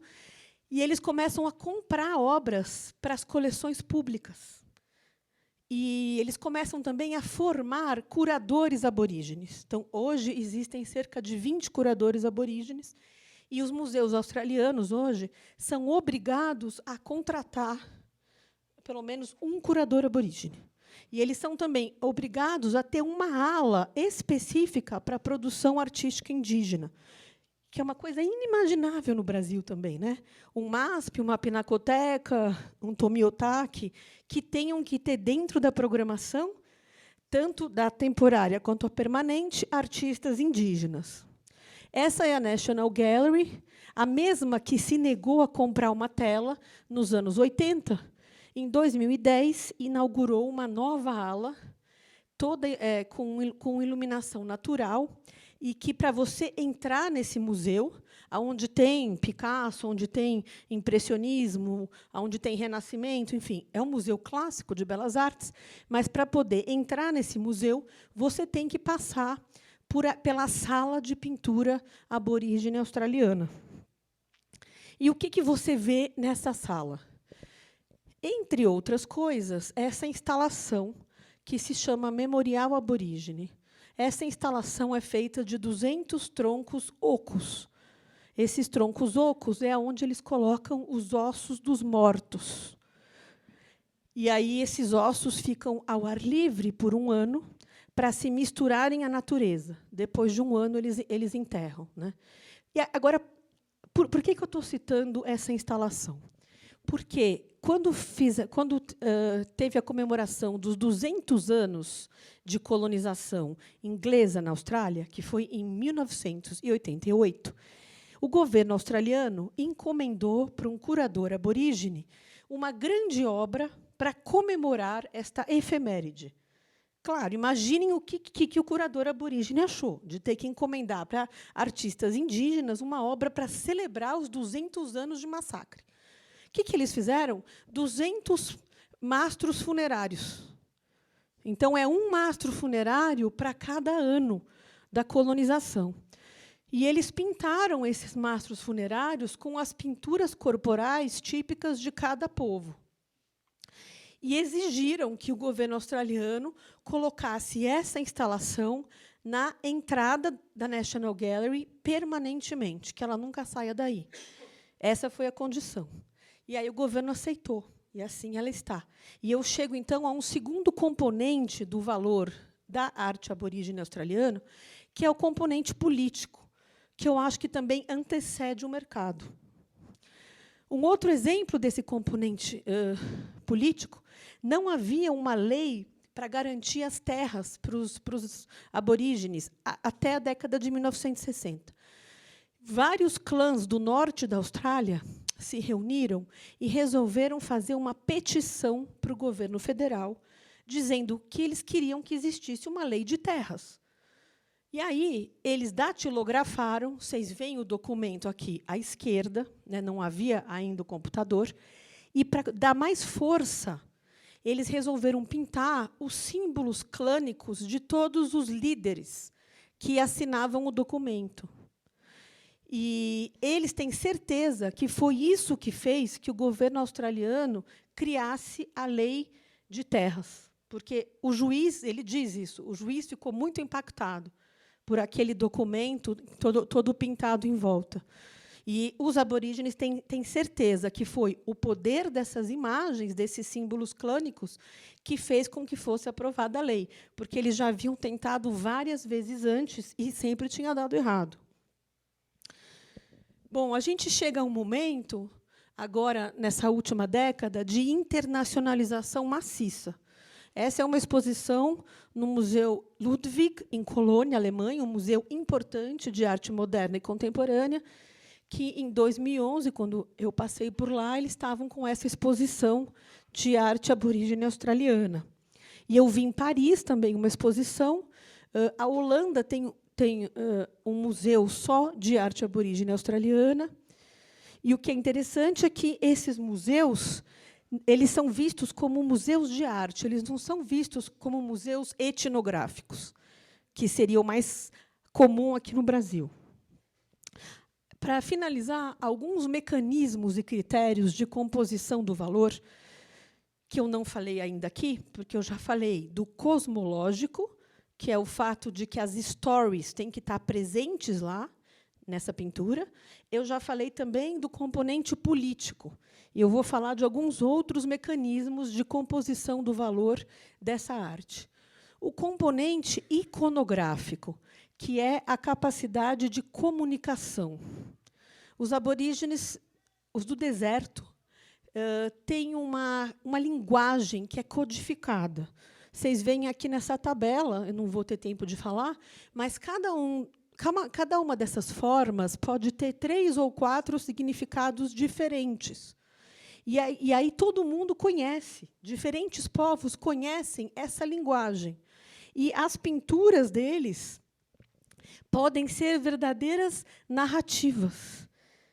e eles começam a comprar obras para as coleções públicas. E eles começam também a formar curadores aborígenes. Então, hoje, existem cerca de 20 curadores aborígenes, e os museus australianos, hoje, são obrigados a contratar pelo menos um curador aborígene. E eles são também obrigados a ter uma ala específica para a produção artística indígena, que é uma coisa inimaginável no Brasil também, né? Um MASP, uma pinacoteca, um Tomiotaki, que tenham que ter dentro da programação, tanto da temporária quanto a permanente, artistas indígenas. Essa é a National Gallery, a mesma que se negou a comprar uma tela nos anos 80. Em 2010, inaugurou uma nova ala, toda com iluminação natural, e que, para você entrar nesse museu, onde tem Picasso, onde tem impressionismo, onde tem Renascimento, enfim, é um museu clássico de belas artes, mas, para poder entrar nesse museu, você tem que passar pela sala de pintura aborígene australiana. E o que você vê nessa sala? Entre outras coisas, essa instalação, que se chama Memorial Aborígene. Essa instalação é feita de 200 troncos ocos. Esses troncos ocos é onde eles colocam os ossos dos mortos. E aí esses ossos ficam ao ar livre por 1 ano, para se misturarem à natureza. Depois de 1 ano, eles enterram, né? E agora, por que eu estou citando essa instalação? Porque, quando teve a comemoração dos 200 anos de colonização inglesa na Austrália, que foi em 1988, o governo australiano encomendou para um curador aborígene uma grande obra para comemorar esta efeméride. Claro, imaginem o que o curador aborígene achou de ter que encomendar para artistas indígenas uma obra para celebrar os 200 anos de massacre. O que eles fizeram? 200 mastros funerários. Então, é um mastro funerário para cada ano da colonização. E eles pintaram esses mastros funerários com as pinturas corporais típicas de cada povo. E exigiram que o governo australiano colocasse essa instalação na entrada da National Gallery permanentemente, que ela nunca saia daí. Essa foi a condição. E aí o governo aceitou, e assim ela está. E eu chego, então, a um segundo componente do valor da arte aborígene australiana, que é o componente político, que eu acho que também antecede o mercado. Um outro exemplo desse componente político, não havia uma lei para garantir as terras para os aborígenes até a década de 1960. Vários clãs do norte da Austrália se reuniram e resolveram fazer uma petição para o governo federal, dizendo que eles queriam que existisse uma lei de terras. E aí, eles datilografaram, vocês veem o documento aqui à esquerda, né, não havia ainda o computador, e, para dar mais força, eles resolveram pintar os símbolos clânicos de todos os líderes que assinavam o documento. E eles têm certeza que foi isso que fez que o governo australiano criasse a lei de terras. Porque o juiz, ele diz isso, o juiz ficou muito impactado por aquele documento todo pintado em volta. E os aborígenes têm certeza que foi o poder dessas imagens, desses símbolos clânicos, que fez com que fosse aprovada a lei, porque eles já haviam tentado várias vezes antes e sempre tinha dado errado. Bom, a gente chega a um momento, agora, nessa última década, de internacionalização maciça. Essa é uma exposição no Museu Ludwig, em Colônia, Alemanha, um museu importante de arte moderna e contemporânea, que, em 2011, quando eu passei por lá, eles estavam com essa exposição de arte aborígene australiana. E eu vi em Paris também uma exposição. A Holanda tem um museu só de arte aborígene australiana. E o que é interessante é que esses museus eles são vistos como museus de arte, eles não são vistos como museus etnográficos, que seria o mais comum aqui no Brasil. Para finalizar, alguns mecanismos e critérios de composição do valor, que eu não falei ainda aqui, porque eu já falei do cosmológico, que é o fato de que as stories têm que estar presentes lá, nessa pintura. Eu já falei também do componente político. E eu vou falar de alguns outros mecanismos de composição do valor dessa arte. O componente iconográfico, que é a capacidade de comunicação. Os aborígenes, os do deserto, têm uma linguagem que é codificada. Vocês veem aqui nessa tabela, eu não vou ter tempo de falar, mas cada uma dessas formas pode ter 3 ou 4 significados diferentes. E aí todo mundo conhece, diferentes povos conhecem essa linguagem. E as pinturas deles podem ser verdadeiras narrativas.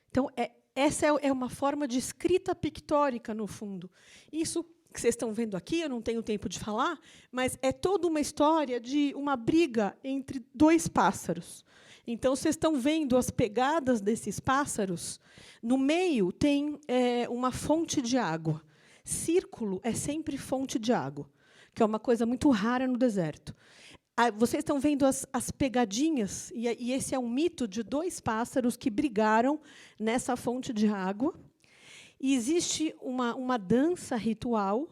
Então, essa é uma forma de escrita pictórica, no fundo. Isso que vocês estão vendo aqui, eu não tenho tempo de falar, mas é toda uma história de uma briga entre 2 pássaros. Então, vocês estão vendo as pegadas desses pássaros. No meio tem uma fonte de água. Círculo é sempre fonte de água, que é uma coisa muito rara no deserto. Vocês estão vendo as pegadinhas, e esse é um mito de 2 pássaros que brigaram nessa fonte de água. E existe uma dança ritual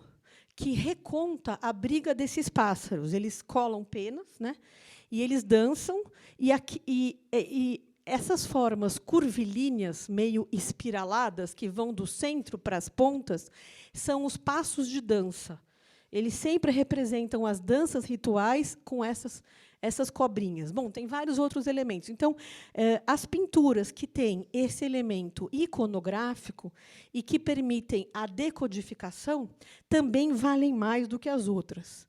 que reconta a briga desses pássaros. Eles colam penas, né? E eles dançam, e essas formas curvilíneas, meio espiraladas, que vão do centro para as pontas, são os passos de dança. Eles sempre representam as danças rituais com essas cobrinhas. Bom, tem vários outros elementos. Então, as pinturas que têm esse elemento iconográfico e que permitem a decodificação também valem mais do que as outras.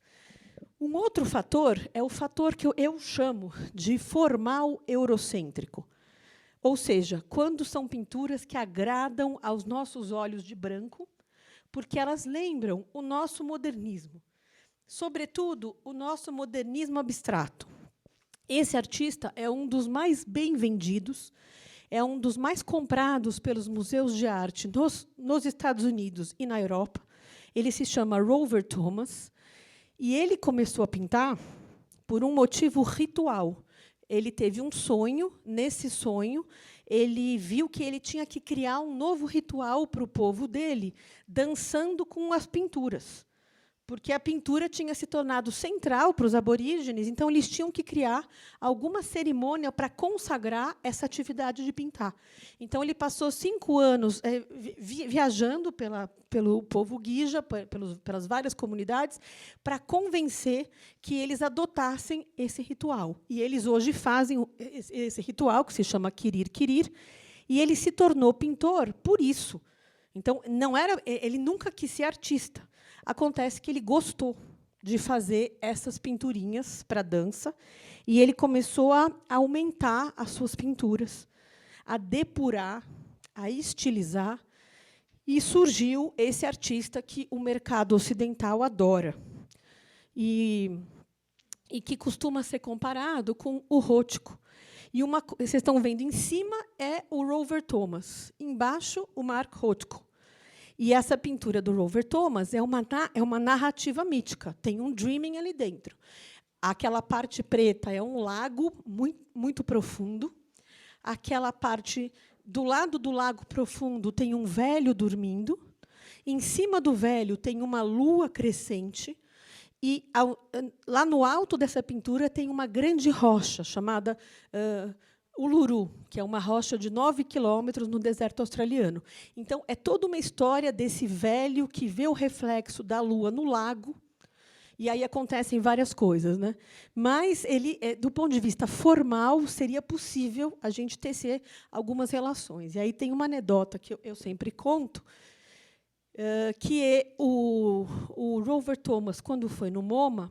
Um outro fator é o fator que eu chamo de formal eurocêntrico. Ou seja, quando são pinturas que agradam aos nossos olhos de branco, porque elas lembram o nosso modernismo, sobretudo o nosso modernismo abstrato. Esse artista é um dos mais bem vendidos, é um dos mais comprados pelos museus de arte nos Estados Unidos e na Europa. Ele se chama Rover Thomas, e ele começou a pintar por um motivo ritual. Ele teve um sonho, nesse sonho, ele viu que ele tinha que criar um novo ritual para o povo dele, dançando com as pinturas. Porque a pintura tinha se tornado central para os aborígenes, então eles tinham que criar alguma cerimônia para consagrar essa atividade de pintar. Então, ele passou 5 anos viajando pelo povo guija, pelas várias comunidades, para convencer que eles adotassem esse ritual. E eles hoje fazem esse ritual, que se chama Quirir Quirir, e ele se tornou pintor por isso. Então, ele nunca quis ser artista. Acontece que ele gostou de fazer essas pinturinhas para dança, e ele começou a aumentar as suas pinturas, a depurar, a estilizar, e surgiu esse artista que o mercado ocidental adora, e que costuma ser comparado com o Rothko. E vocês estão vendo, em cima é o Rover Thomas, embaixo o Mark Rothko. E essa pintura do Rover Thomas é uma narrativa mítica, tem um dreaming ali dentro. Aquela parte preta é um lago muito, muito profundo. Aquela parte do lado do lago profundo tem um velho dormindo. Em cima do velho tem uma lua crescente. E lá no alto dessa pintura tem uma grande rocha chamada Uluru, que é uma rocha de 9 quilômetros no deserto australiano. Então, é toda uma história desse velho que vê o reflexo da lua no lago, e aí acontecem várias coisas, né? Mas, do ponto de vista formal, seria possível a gente tecer algumas relações. E aí tem uma anedota que eu sempre conto, que é o Rover Thomas, quando foi no MoMA,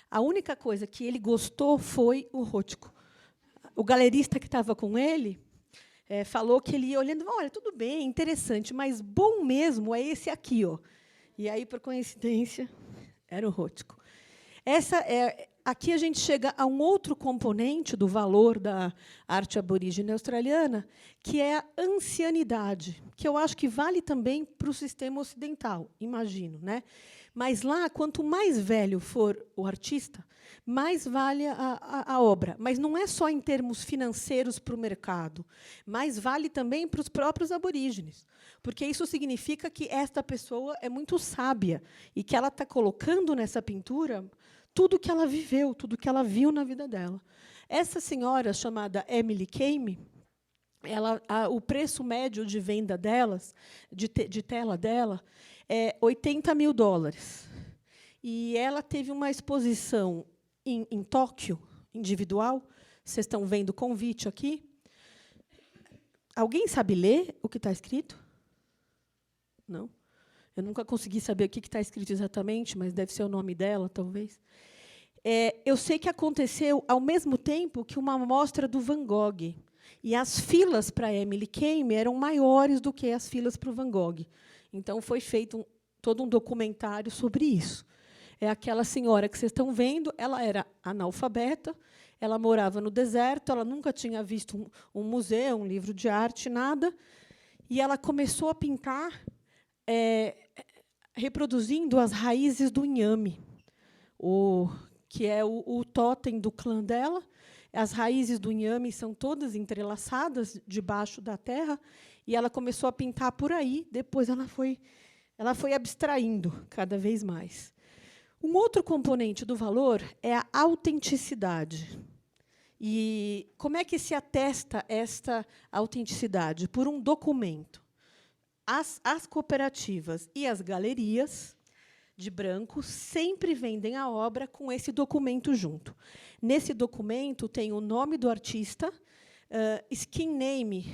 a única coisa que ele gostou foi o Rothko. O galerista que estava com ele falou que ele ia olhando, olha, tudo bem, interessante, mas bom mesmo é esse aqui, ó. E aí, por coincidência, era o Rothko. Aqui a gente chega a um outro componente do valor da arte aborígene australiana, que é a ancianidade, que eu acho que vale também para o sistema ocidental, imagino, né? Mas lá, quanto mais velho for o artista, mais vale a obra. Mas não é só em termos financeiros para o mercado, mas vale também para os próprios aborígenes. Porque isso significa que esta pessoa é muito sábia e que ela está colocando nessa pintura tudo que ela viveu, tudo que ela viu na vida dela. Essa senhora, chamada Emily Kame, o preço médio de venda delas, de tela dela, é $80 mil. E ela teve uma exposição em Tóquio, individual. Vocês estão vendo o convite aqui. Alguém sabe ler o que está escrito? Não? Eu nunca consegui saber o que está escrito exatamente, mas deve ser o nome dela, talvez. Eu sei que aconteceu ao mesmo tempo que uma mostra do Van Gogh. E as filas para Emily Kame eram maiores do que as filas para o Van Gogh. Então, foi feito todo um documentário sobre isso. É aquela senhora que vocês estão vendo, ela era analfabeta, ela morava no deserto, ela nunca tinha visto um museu, um livro de arte, nada, e ela começou a pintar reproduzindo as raízes do inhame, que é o totem do clã dela. As raízes do inhame são todas entrelaçadas debaixo da terra, e ela começou a pintar por aí. Depois ela foi abstraindo cada vez mais. Um outro componente do valor é a autenticidade. E como é que se atesta esta autenticidade? Por um documento. As cooperativas e as galerias de branco sempre vendem a obra com esse documento junto. Nesse documento tem o nome do artista, skin name,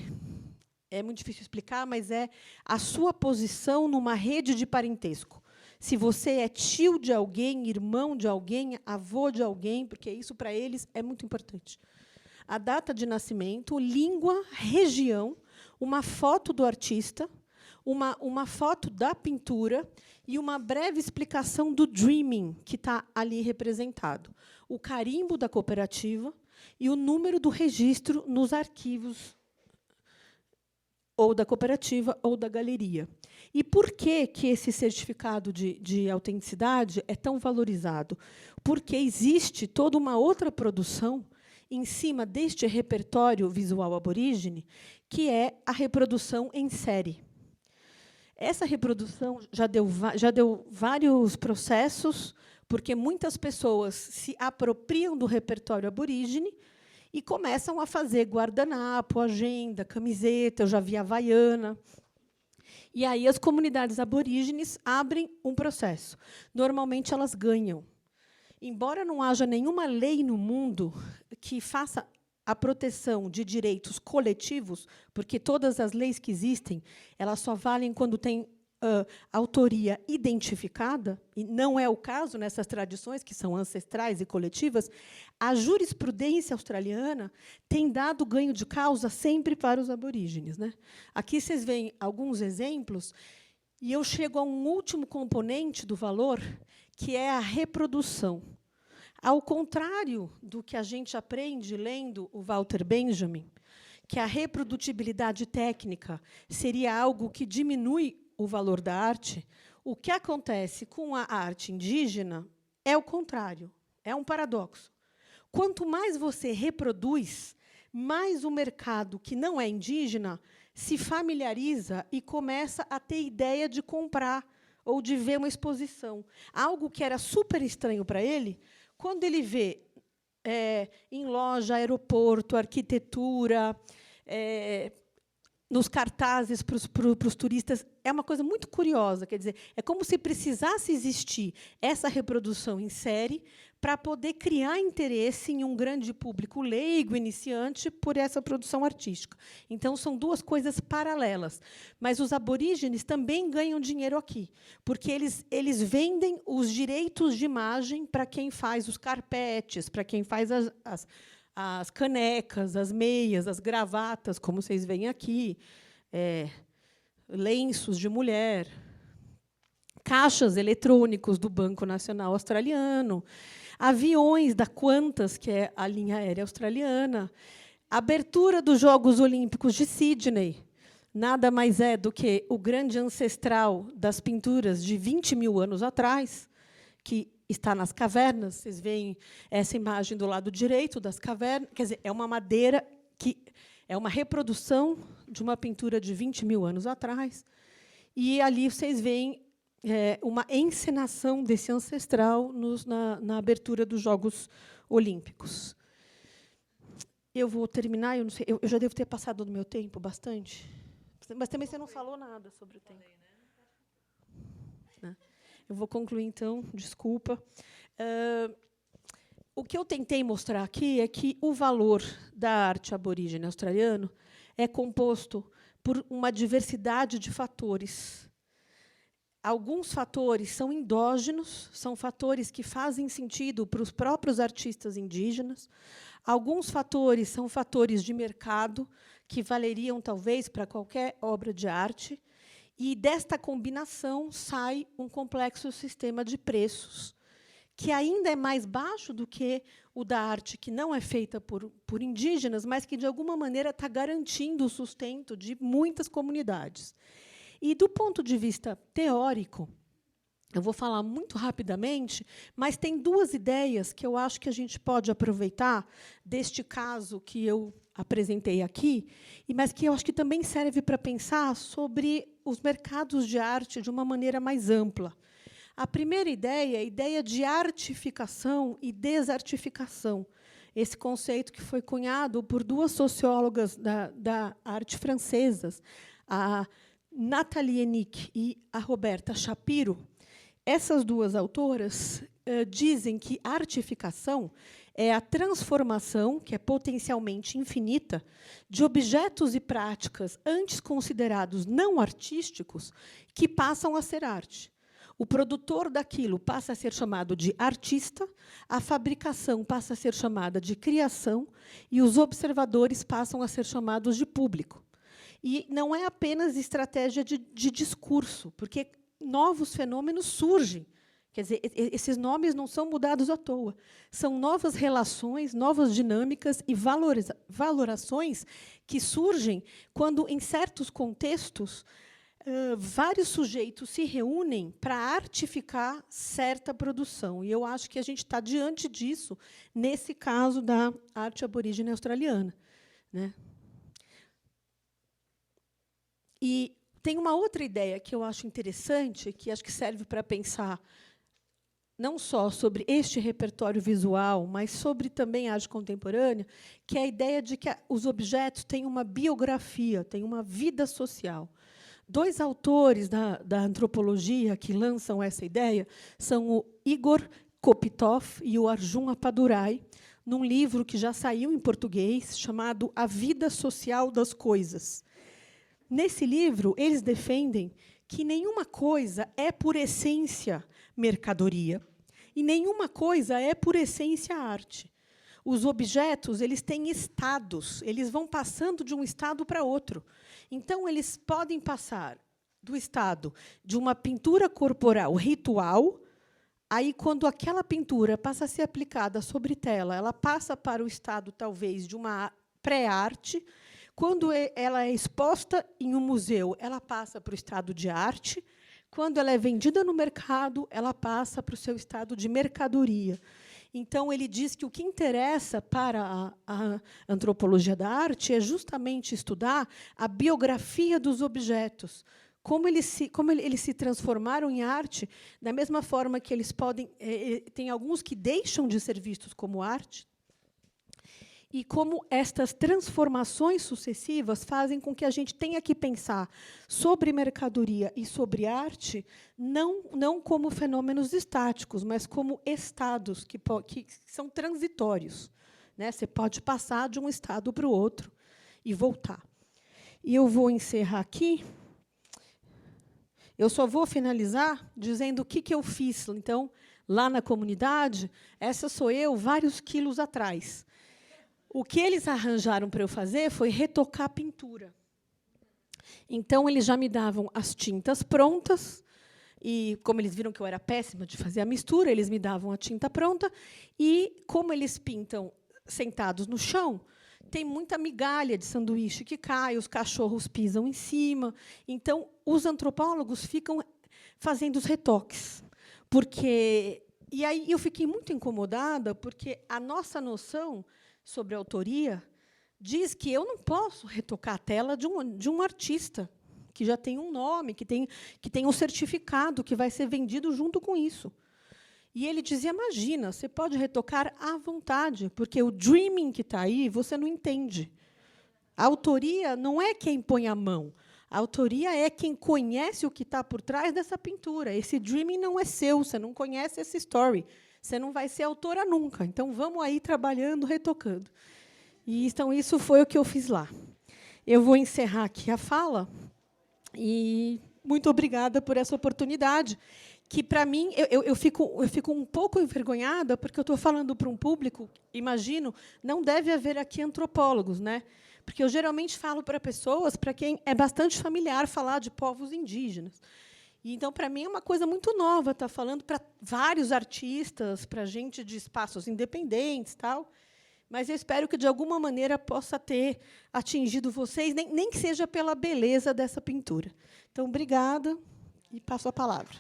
é muito difícil explicar, mas é a sua posição numa rede de parentesco. se você é tio de alguém, irmão de alguém, avô de alguém, porque isso, para eles, é muito importante. A data de nascimento, língua, região, uma foto do artista, uma foto da pintura e uma breve explicação do dreaming, que está ali representado. O carimbo da cooperativa e o número do registro nos arquivos ou da cooperativa ou da galeria. E por que esse certificado de autenticidade é tão valorizado? Porque existe toda uma outra produção em cima deste repertório visual aborígene, que é a reprodução em série. Essa reprodução já deu vários processos, porque muitas pessoas se apropriam do repertório aborígene e começam a fazer guardanapo, agenda, camiseta, eu já vi havaiana. E aí as comunidades aborígenes abrem um processo. Normalmente, elas ganham. Embora não haja nenhuma lei no mundo que faça a proteção de direitos coletivos, porque todas as leis que existem, elas só valem quando tem autoria identificada, e não é o caso nessas tradições que são ancestrais e coletivas, a jurisprudência australiana tem dado ganho de causa sempre para os aborígenes, né? Aqui vocês veem alguns exemplos, e eu chego a um último componente do valor, que é a reprodução. Ao contrário do que a gente aprende lendo o Walter Benjamin, que a reprodutibilidade técnica seria algo que diminui o valor da arte, o que acontece com a arte indígena é o contrário, é um paradoxo. Quanto mais você reproduz, mais o mercado que não é indígena se familiariza e começa a ter ideia de comprar ou de ver uma exposição. Algo que era super estranho para ele, quando ele vê em loja, aeroporto, arquitetura, nos cartazes para os turistas, é uma coisa muito curiosa. Quer dizer, é como se precisasse existir essa reprodução em série para poder criar interesse em um grande público leigo, iniciante, por essa produção artística. Então, são duas coisas paralelas. Mas os aborígenes também ganham dinheiro aqui, porque eles vendem os direitos de imagem para quem faz os carpetes, para quem faz as canecas, as meias, as gravatas, como vocês veem aqui, lenços de mulher, caixas eletrônicos do Banco Nacional Australiano, aviões da Qantas, que é a linha aérea australiana, abertura dos Jogos Olímpicos de Sydney, nada mais é do que o grande ancestral das pinturas de 20 mil anos atrás, que está nas cavernas. Vocês veem essa imagem do lado direito das cavernas. Quer dizer, é uma madeira que é uma reprodução de uma pintura de 20 mil anos atrás. E ali vocês veem uma encenação desse ancestral na abertura dos Jogos Olímpicos. Eu vou terminar, eu não sei, eu já devo ter passado do meu tempo bastante, mas também você não falou nada sobre o tempo. Eu vou concluir, então, desculpa. O que eu tentei mostrar aqui é que o valor da arte aborígene australiana é composto por uma diversidade de fatores. Alguns fatores são endógenos, são fatores que fazem sentido para os próprios artistas indígenas. Alguns fatores são fatores de mercado, que valeriam, talvez, para qualquer obra de arte. E, desta combinação, sai um complexo sistema de preços, que ainda é mais baixo do que o da arte que não é feita por indígenas, mas que, de alguma maneira, está garantindo o sustento de muitas comunidades. E, do ponto de vista teórico, eu vou falar muito rapidamente, mas tem duas ideias que eu acho que a gente pode aproveitar deste caso que eu apresentei aqui, mas que eu acho que também serve para pensar sobre os mercados de arte de uma maneira mais ampla. A primeira ideia é a ideia de artificação e desartificação, esse conceito que foi cunhado por duas sociólogas da arte francesas, a Nathalie Hennick e a Roberta Shapiro. Essas duas autoras dizem que a artificação é a transformação, que é potencialmente infinita, de objetos e práticas antes considerados não artísticos, que passam a ser arte. o produtor daquilo passa a ser chamado de artista, a fabricação passa a ser chamada de criação e os observadores passam a ser chamados de público. E não é apenas estratégia de discurso, porque novos fenômenos surgem. Quer dizer, esses nomes não são mudados à toa. São novas relações, novas dinâmicas e valorações que surgem quando, em certos contextos, vários sujeitos se reúnem para artificar certa produção. E eu acho que a gente está diante disso, nesse caso da arte aborígene australiana, né? E tem uma outra ideia que eu acho interessante, que acho que serve para pensar não só sobre este repertório visual, mas sobre também a arte contemporânea, que é a ideia de que os objetos têm uma biografia, têm uma vida social. Dois autores da antropologia que lançam essa ideia são o Igor Kopitov e o Arjun Appadurai, num livro que já saiu em português, chamado A Vida Social das Coisas. Nesse livro, eles defendem que nenhuma coisa é, por essência, mercadoria, e nenhuma coisa é, por essência, arte. Os objetos eles têm estados, eles vão passando de um estado para outro. Então, eles podem passar do estado de uma pintura corporal ritual, aí, quando aquela pintura passa a ser aplicada sobre tela, ela passa para o estado, talvez, de uma pré-arte. Quando ela é exposta em um museu, ela passa para o estado de arte. Quando ela é vendida no mercado, ela passa para o seu estado de mercadoria. Então, ele diz que o que interessa para a antropologia da arte é justamente estudar a biografia dos objetos, como eles se transformaram em arte, da mesma forma que eles podem... tem alguns que deixam de ser vistos como arte, e como estas transformações sucessivas fazem com que a gente tenha que pensar sobre mercadoria e sobre arte, não como fenômenos estáticos, mas como estados que são transitórios, né? Você pode passar de um estado para o outro e voltar. E eu vou encerrar aqui. Eu só vou finalizar dizendo o que eu fiz. Então, lá na comunidade, essa sou eu vários quilos atrás. O que eles arranjaram para eu fazer foi retocar a pintura. Então, eles já me davam as tintas prontas, e, como eles viram que eu era péssima de fazer a mistura, eles me davam a tinta pronta, e, como eles pintam sentados no chão, tem muita migalha de sanduíche que cai, os cachorros pisam em cima. Então, os antropólogos ficam fazendo os retoques. E aí eu fiquei muito incomodada, porque a nossa noção sobre a autoria diz que eu não posso retocar a tela de um artista que já tem um nome, que tem um certificado que vai ser vendido junto com isso. E ele dizia, imagina, você pode retocar à vontade, porque o dreaming que está aí, você não entende. A autoria não é quem põe a mão. A autoria é quem conhece o que está por trás dessa pintura. Esse dreaming não é seu, você não conhece essa story. Você não vai ser autora nunca. Então, vamos aí trabalhando, retocando. E, então, isso foi o que eu fiz lá. Eu vou encerrar aqui a fala. E muito obrigada por essa oportunidade, que, para mim, eu fico um pouco envergonhada, porque eu estou falando para um público, imagino, não deve haver aqui antropólogos, né? Porque eu geralmente falo para pessoas para quem é bastante familiar falar de povos indígenas. E, então, para mim, é uma coisa muito nova estar falando para vários artistas, para gente de espaços independentes, tal. Mas eu espero que, de alguma maneira, possa ter atingido vocês, nem que seja pela beleza dessa pintura. Então, obrigada, e passo a palavra.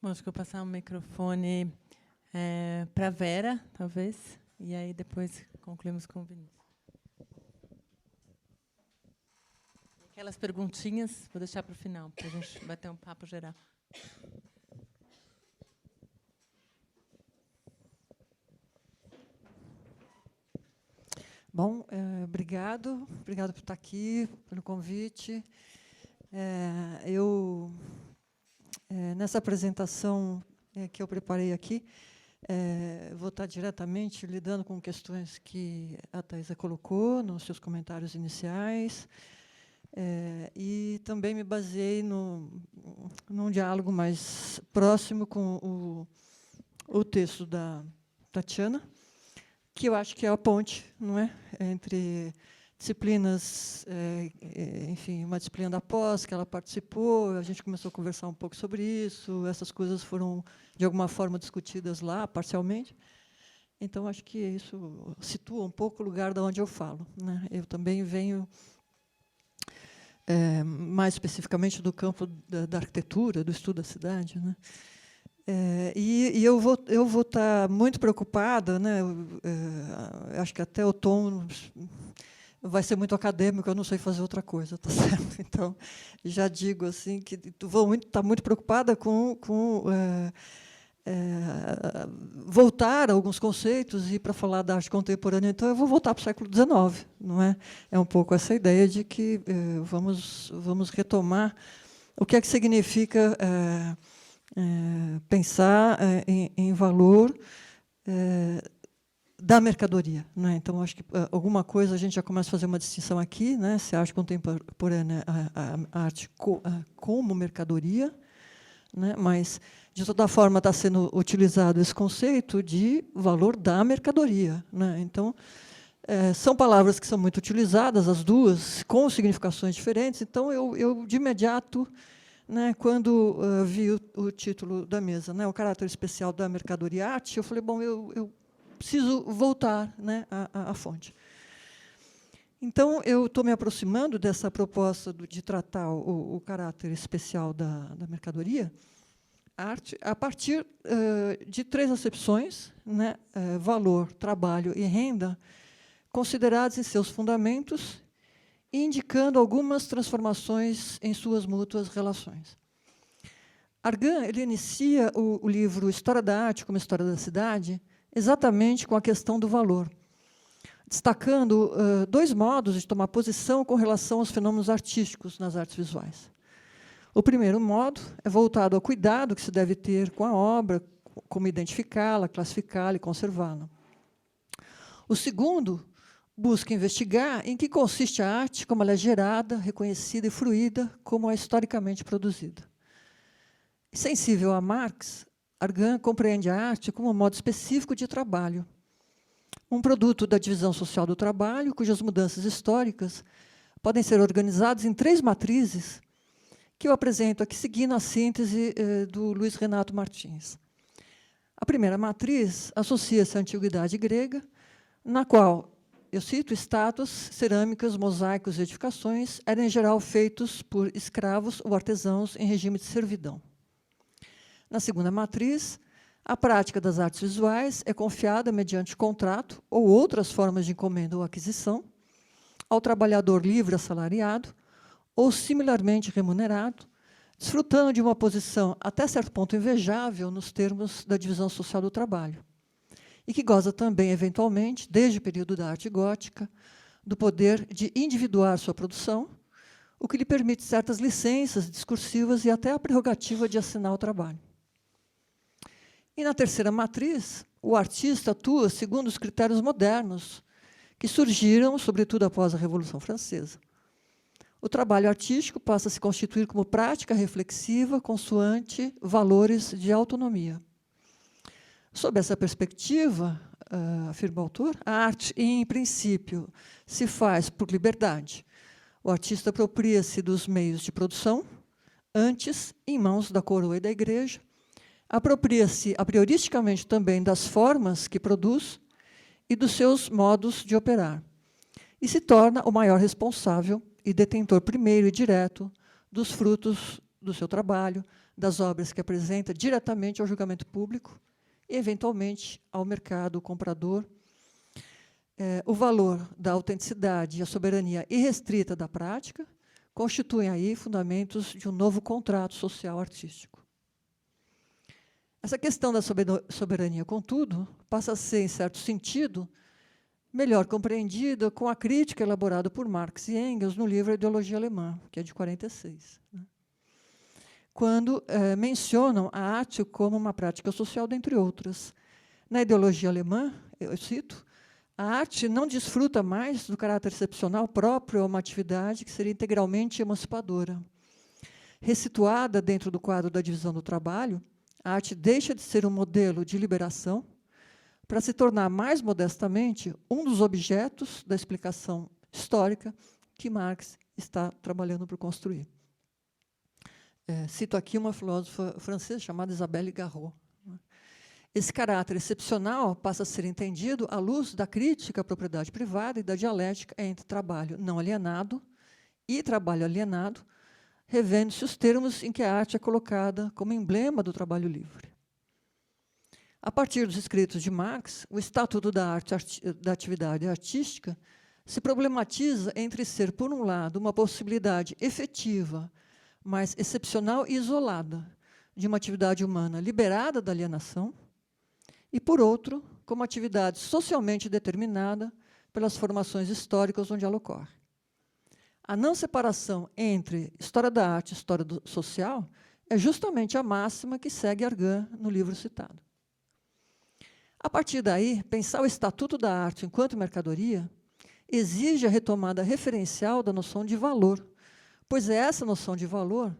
Bom, acho que eu vou passar o microfone para a Vera, talvez, e aí depois concluímos com o Vinícius. Aquelas perguntinhas, vou deixar para o final, para a gente bater um papo geral. Bom, obrigado por estar aqui, pelo convite. Nessa apresentação que eu preparei aqui, Vou estar diretamente lidando com questões que a Thaisa colocou nos seus comentários iniciais, e também me baseei num diálogo mais próximo com o texto da Tatiana, que eu acho que é a ponte, não é, entre disciplinas, enfim, uma disciplina da pós que ela participou, a gente começou a conversar um pouco sobre isso, essas coisas foram, de alguma forma, discutidas lá, parcialmente. Então, acho que isso situa um pouco o lugar de onde eu falo, né? Eu também venho, mais especificamente, do campo da arquitetura, do estudo da cidade, né? E eu vou estar muito preocupada, né? Acho que até o tom vai ser muito acadêmico, eu não sei fazer outra coisa, tá certo? Então, já digo assim que vou estar muito preocupada com voltar a alguns conceitos e para falar da arte contemporânea, então eu vou voltar para o século XIX, não é? É um pouco essa ideia de que vamos retomar o que é que significa pensar em valor da mercadoria, né? Então, acho que alguma coisa a gente já começa a fazer uma distinção aqui, né? Se a arte contemporânea, a arte como mercadoria, né? Mas, de toda forma, está sendo utilizado esse conceito de valor da mercadoria, né? Então, são palavras que são muito utilizadas, as duas, com significações diferentes. Então, eu de imediato, né, quando vi o título da mesa, né, o caráter especial da mercadoria arte, eu falei, bom, eu preciso voltar, né, à fonte. Então, eu estou me aproximando dessa proposta de tratar o caráter especial da mercadoria, arte, a partir de 3 acepções, né, valor, trabalho e renda, considerados em seus fundamentos, indicando algumas transformações em suas mútuas relações. Argan ele inicia o livro História da Arte como História da Cidade exatamente com a questão do valor, destacando 2 modos de tomar posição com relação aos fenômenos artísticos nas artes visuais. O primeiro modo é voltado ao cuidado que se deve ter com a obra, como identificá-la, classificá-la e conservá-la. O segundo busca investigar em que consiste a arte, como ela é gerada, reconhecida e fruída, como é historicamente produzida. Sensível a Marx, Argan compreende a arte como um modo específico de trabalho, um produto da divisão social do trabalho, cujas mudanças históricas podem ser organizadas em 3 matrizes, que eu apresento aqui seguindo a síntese do Luiz Renato Martins. A primeira matriz associa-se à antiguidade grega, na qual, eu cito, estátuas, cerâmicas, mosaicos e edificações eram, em geral, feitos por escravos ou artesãos em regime de servidão. Na segunda matriz, a prática das artes visuais é confiada mediante contrato ou outras formas de encomenda ou aquisição ao trabalhador livre assalariado ou similarmente remunerado, desfrutando de uma posição até certo ponto invejável nos termos da divisão social do trabalho, e que goza também, eventualmente, desde o período da arte gótica, do poder de individuar sua produção, o que lhe permite certas licenças discursivas e até a prerrogativa de assinar o trabalho. E, na terceira matriz, o artista atua segundo os critérios modernos, que surgiram, sobretudo, após a Revolução Francesa. O trabalho artístico passa a se constituir como prática reflexiva, consoante valores de autonomia. Sob essa perspectiva, afirma o autor, a arte, em princípio, se faz por liberdade. O artista apropria-se dos meios de produção, antes, em mãos da coroa e da igreja, apropria-se a prioristicamente também das formas que produz e dos seus modos de operar, e se torna o maior responsável e detentor primeiro e direto dos frutos do seu trabalho, das obras que apresenta diretamente ao julgamento público e, eventualmente, ao mercado comprador. O valor da autenticidade e a soberania irrestrita da prática constituem aí fundamentos de um novo contrato social artístico. Essa questão da soberania, contudo, passa a ser, em certo sentido, melhor compreendida com a crítica elaborada por Marx e Engels no livro A Ideologia Alemã, que é de 46, né? Quando mencionam a arte como uma prática social, dentre outras, Na ideologia alemã, eu cito, a arte não desfruta mais do caráter excepcional próprio a uma atividade que seria integralmente emancipadora. Ressituada dentro do quadro da divisão do trabalho, a arte deixa de ser um modelo de liberação para se tornar, mais modestamente, um dos objetos da explicação histórica que Marx está trabalhando por construir. Cito aqui uma filósofa francesa chamada Isabelle Garot. Esse caráter excepcional passa a ser entendido à luz da crítica à propriedade privada e da dialética entre trabalho não alienado e trabalho alienado, revendo-se os termos em que a arte é colocada como emblema do trabalho livre. A partir dos escritos de Marx, o estatuto da atividade artística se problematiza entre ser, por um lado, uma possibilidade efetiva, mas excepcional e isolada, de uma atividade humana liberada da alienação, e, por outro, como atividade socialmente determinada pelas formações históricas onde ela ocorre. A não separação entre história da arte e história social é justamente a máxima que segue Argan no livro citado. A partir daí, pensar o estatuto da arte enquanto mercadoria exige a retomada referencial da noção de valor, pois é essa noção de valor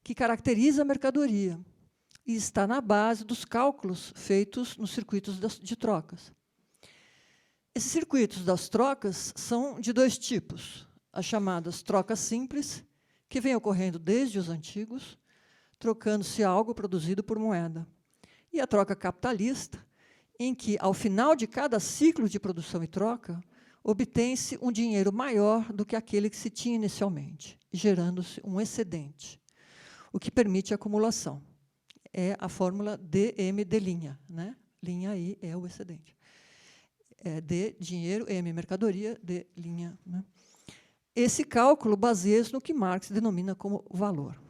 que caracteriza a mercadoria e está na base dos cálculos feitos nos circuitos de trocas. Esses circuitos das trocas são de dois tipos: as chamadas trocas simples, que vêm ocorrendo desde os antigos, trocando-se algo produzido por moeda, e a troca capitalista, em que, ao final de cada ciclo de produção e troca, obtém-se um dinheiro maior do que aquele que se tinha inicialmente, gerando-se um excedente, o que permite a acumulação. É a fórmula DM de linha, né? Linha aí é o excedente. D, dinheiro, M, mercadoria, D, linha. Né? Esse cálculo baseia-se no que Marx denomina como valor.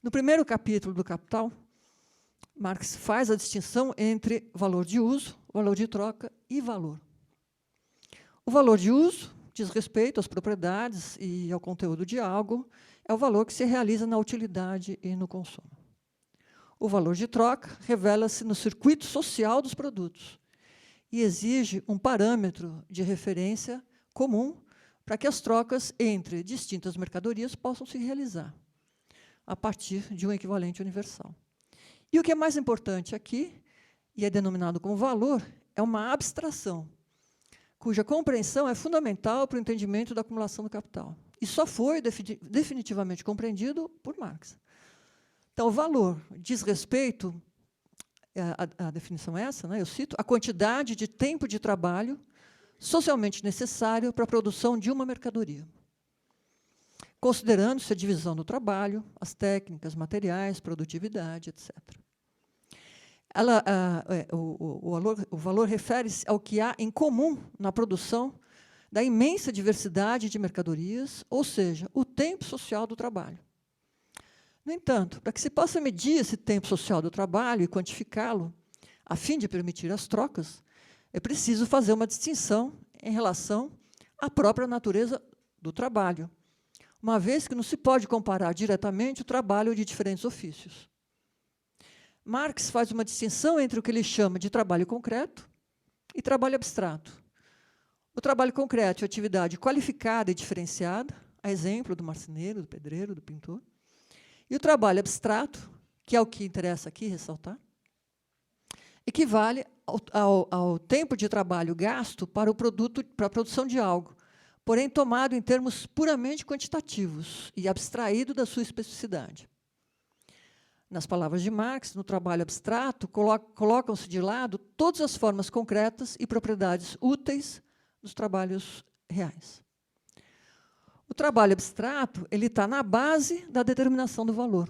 No primeiro capítulo do Capital, Marx faz a distinção entre valor de uso, valor de troca e valor. O valor de uso diz respeito às propriedades e ao conteúdo de algo, é o valor que se realiza na utilidade e no consumo. O valor de troca revela-se no circuito social dos produtos e exige um parâmetro de referência comum para que as trocas entre distintas mercadorias possam se realizar a partir de um equivalente universal. E o que é mais importante aqui, e é denominado como valor, é uma abstração, cuja compreensão é fundamental para o entendimento da acumulação do capital. E só foi definitivamente compreendido por Marx. Então, o valor diz respeito, a definição é essa, né, eu cito, a quantidade de tempo de trabalho socialmente necessário para a produção de uma mercadoria, considerando-se a divisão do trabalho, as técnicas, materiais, produtividade, etc. O valor refere-se ao que há em comum na produção da imensa diversidade de mercadorias, ou seja, o tempo social do trabalho. No entanto, para que se possa medir esse tempo social do trabalho e quantificá-lo, a fim de permitir as trocas, é preciso fazer uma distinção em relação à própria natureza do trabalho, uma vez que não se pode comparar diretamente o trabalho de diferentes ofícios. Marx faz uma distinção entre o que ele chama de trabalho concreto e trabalho abstrato. O trabalho concreto é atividade qualificada e diferenciada, a exemplo do marceneiro, do pedreiro, do pintor. E o trabalho abstrato, que é o que interessa aqui ressaltar, equivale ao tempo de trabalho gasto para a produção de algo, porém tomado em termos puramente quantitativos e abstraído da sua especificidade. Nas palavras de Marx, no trabalho abstrato, colocam-se de lado todas as formas concretas e propriedades úteis dos trabalhos reais. O trabalho abstrato ele está na base da determinação do valor.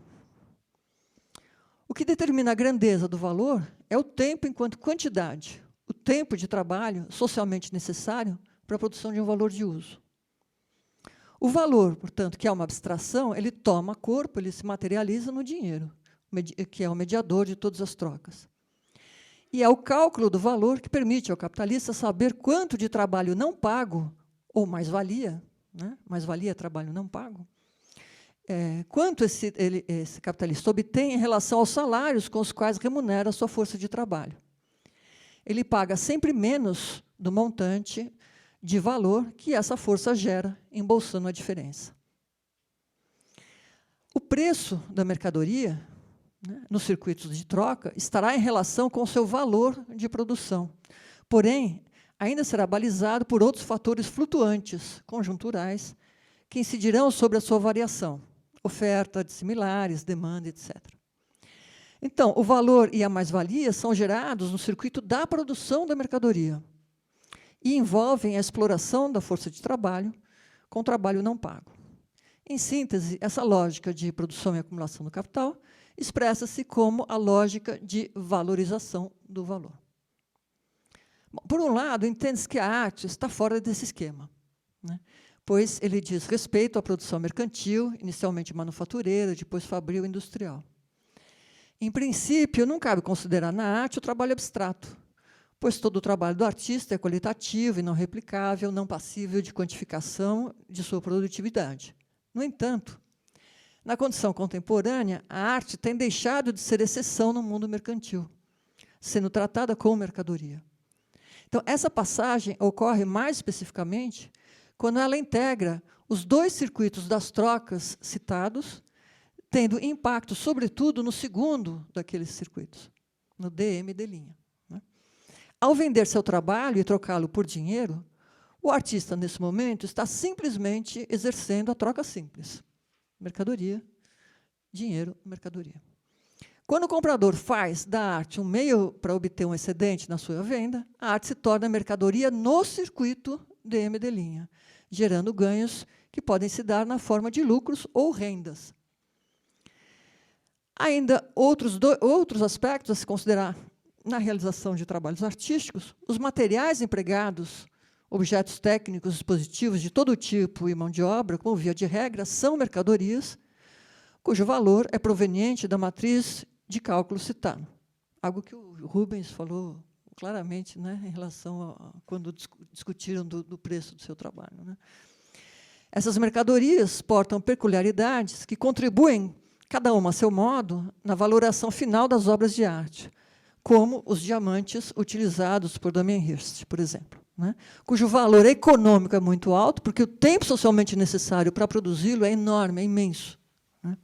O que determina a grandeza do valor é o tempo enquanto quantidade, o tempo de trabalho socialmente necessário para a produção de um valor de uso. O valor, portanto, que é uma abstração, ele toma corpo, ele se materializa no dinheiro, que é o mediador de todas as trocas. E é o cálculo do valor que permite ao capitalista saber quanto de trabalho não pago, ou mais-valia, né? Mais-valia é trabalho não pago, quanto esse capitalista obtém em relação aos salários com os quais remunera a sua força de trabalho. ele paga sempre menos do montante de valor que essa força gera, embolsando a diferença. O preço da mercadoria, né, nos circuitos de troca, estará em relação com o seu valor de produção. Porém, ainda será balizado por outros fatores flutuantes, conjunturais, que incidirão sobre a sua variação, oferta de similares, demanda, etc. Então, o valor e a mais-valia são gerados no circuito da produção da mercadoria e envolvem a exploração da força de trabalho com trabalho não pago. Em síntese, essa lógica de produção e acumulação do capital expressa-se como a lógica de valorização do valor. Bom, por um lado, entende-se que a arte está fora desse esquema, né? Pois ele diz respeito à produção mercantil, inicialmente manufatureira, depois fabril e industrial. Em princípio, não cabe considerar na arte o trabalho abstrato, pois todo o trabalho do artista é qualitativo e não replicável, não passível de quantificação de sua produtividade. No entanto, na condição contemporânea, a arte tem deixado de ser exceção no mundo mercantil, sendo tratada como mercadoria. Então, essa passagem ocorre mais especificamente quando ela integra os dois circuitos das trocas citados, tendo impacto, sobretudo, no segundo daqueles circuitos, no DM'. Né? Ao vender seu trabalho e trocá-lo por dinheiro, o artista, nesse momento, está simplesmente exercendo a troca simples. Mercadoria, dinheiro, mercadoria. Quando o comprador faz da arte um meio para obter um excedente na sua venda, a arte se torna mercadoria no circuito DM', gerando ganhos que podem se dar na forma de lucros ou rendas. Ainda outros aspectos a se considerar na realização de trabalhos artísticos: os materiais empregados, objetos técnicos, dispositivos de todo tipo e mão de obra, como via de regra, são mercadorias cujo valor é proveniente da matriz de cálculo citada. Algo que o Rubens falou claramente, né, em relação a quando discutiram do preço do seu trabalho. Né. Essas mercadorias portam peculiaridades que contribuem, cada uma a seu modo, na valoração final das obras de arte, como os diamantes utilizados por Damien Hirst, por exemplo, né, cujo valor econômico é muito alto, porque o tempo socialmente necessário para produzi-lo é enorme, é imenso. Né.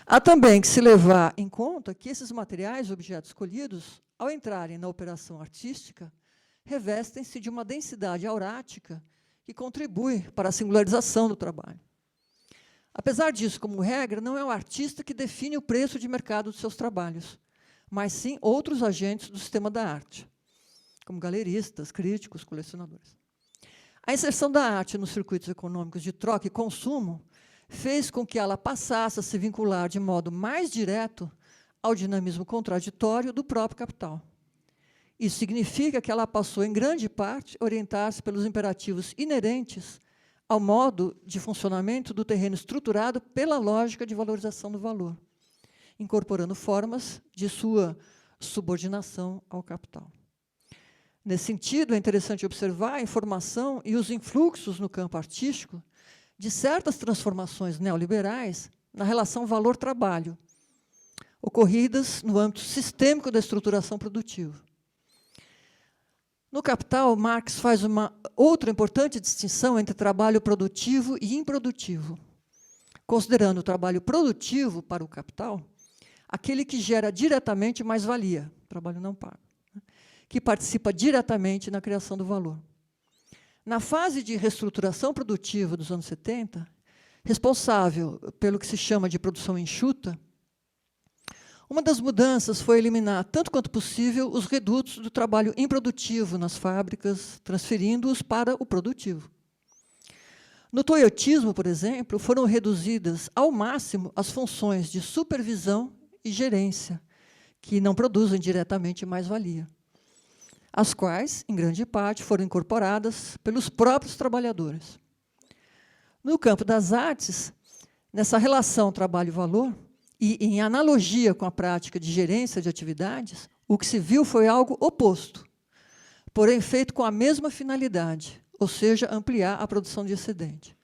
Há também que se levar em conta que esses materiais, objetos escolhidos, ao entrarem na operação artística, revestem-se de uma densidade aurática que contribui para a singularização do trabalho. Apesar disso, como regra, não é o artista que define o preço de mercado dos seus trabalhos, mas sim outros agentes do sistema da arte, como galeristas, críticos, colecionadores. A inserção da arte nos circuitos econômicos de troca e consumo fez com que ela passasse a se vincular de modo mais direto ao dinamismo contraditório do próprio capital. Isso significa que ela passou, em grande parte, a orientar-se pelos imperativos inerentes ao modo de funcionamento do terreno estruturado pela lógica de valorização do valor, incorporando formas de sua subordinação ao capital. Nesse sentido, é interessante observar a informação e os influxos no campo artístico de certas transformações neoliberais na relação valor-trabalho, ocorridas no âmbito sistêmico da estruturação produtiva. No Capital, Marx faz uma outra importante distinção entre trabalho produtivo e improdutivo, considerando o trabalho produtivo para o capital aquele que gera diretamente mais-valia, trabalho não pago, né, que participa diretamente na criação do valor. Na fase de reestruturação produtiva dos anos 70, responsável pelo que se chama de produção enxuta, uma das mudanças foi eliminar, tanto quanto possível, os redutos do trabalho improdutivo nas fábricas, transferindo-os para o produtivo. No toyotismo, por exemplo, foram reduzidas ao máximo as funções de supervisão e gerência, que não produzem diretamente mais-valia, as quais, em grande parte, foram incorporadas pelos próprios trabalhadores. No campo das artes, nessa relação trabalho-valor, e em analogia com a prática de gerência de atividades, o que se viu foi algo oposto, porém feito com a mesma finalidade, ou seja, ampliar a produção de excedente.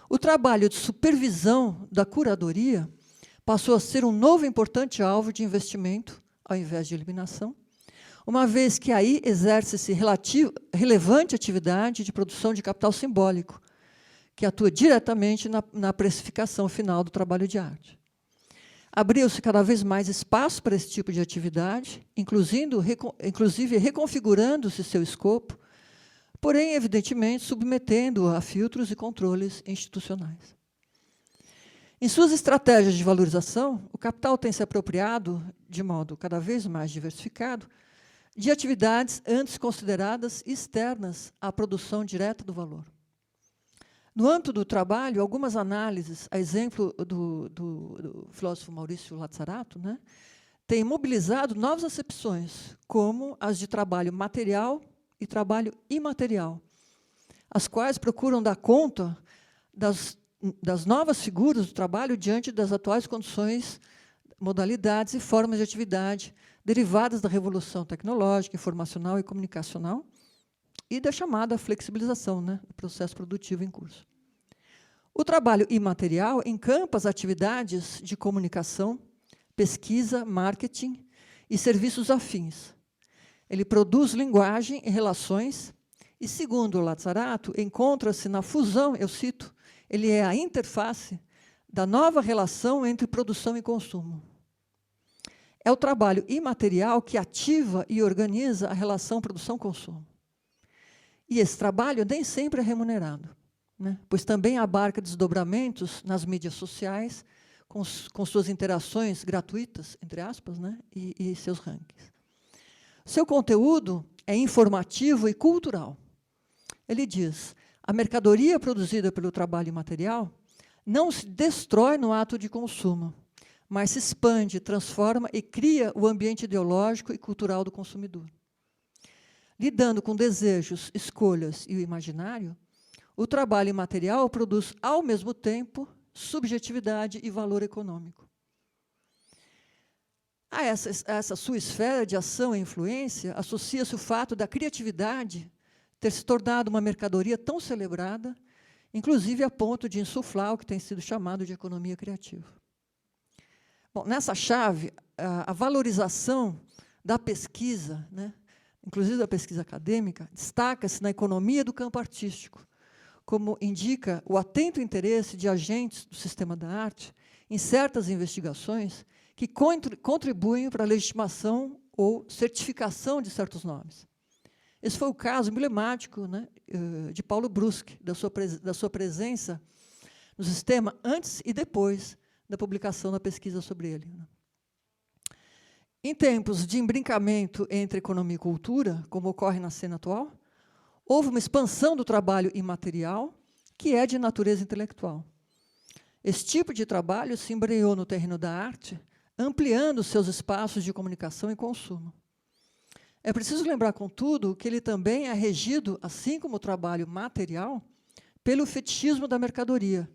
O trabalho de supervisão da curadoria passou a ser um novo e importante alvo de investimento, ao invés de eliminação, uma vez que aí exerce-se relevante atividade de produção de capital simbólico, que atua diretamente na precificação final do trabalho de arte. Abriu-se cada vez mais espaço para esse tipo de atividade, inclusive reconfigurando-se seu escopo, porém, evidentemente, submetendo-o a filtros e controles institucionais. Em suas estratégias de valorização, o capital tem se apropriado, de modo cada vez mais diversificado, de atividades antes consideradas externas à produção direta do valor. No âmbito do trabalho, algumas análises, a exemplo do filósofo Maurício Lazzarato, né, têm mobilizado novas acepções, como as de trabalho material e trabalho imaterial, as quais procuram dar conta das novas figuras do trabalho diante das atuais condições, modalidades e formas de atividade derivadas da revolução tecnológica, informacional e comunicacional e da chamada flexibilização, né, do processo produtivo em curso. O trabalho imaterial encampa as atividades de comunicação, pesquisa, marketing e serviços afins. Ele produz linguagem e relações e, segundo Lazzarato, encontra-se na fusão, eu cito, ele é a interface da nova relação entre produção e consumo. É o trabalho imaterial que ativa e organiza a relação produção-consumo. E esse trabalho nem sempre é remunerado, né? Pois também abarca desdobramentos nas mídias sociais, com suas interações gratuitas, entre aspas, né? e seus rankings. Seu conteúdo é informativo e cultural. Ele diz: a mercadoria produzida pelo trabalho imaterial não se destrói no ato de consumo, mas se expande, transforma e cria o ambiente ideológico e cultural do consumidor. Lidando com desejos, escolhas e o imaginário, o trabalho imaterial produz, ao mesmo tempo, subjetividade e valor econômico. A essa sua esfera de ação e influência associa-se o fato da criatividade ter se tornado uma mercadoria tão celebrada, inclusive a ponto de insuflar o que tem sido chamado de economia criativa. Bom, nessa chave, a valorização da pesquisa, né, inclusive da pesquisa acadêmica, destaca-se na economia do campo artístico, como indica o atento interesse de agentes do sistema da arte em certas investigações que contribuem para a legitimação ou certificação de certos nomes. Esse foi o caso emblemático, né, de Paulo Brusque, da sua presença no sistema antes e depois da publicação da pesquisa sobre ele. Em tempos de embrincamento entre economia e cultura, como ocorre na cena atual, houve uma expansão do trabalho imaterial, que é de natureza intelectual. Esse tipo de trabalho se embrenhou no terreno da arte, ampliando seus espaços de comunicação e consumo. É preciso lembrar, contudo, que ele também é regido, assim como o trabalho material, pelo fetichismo da mercadoria,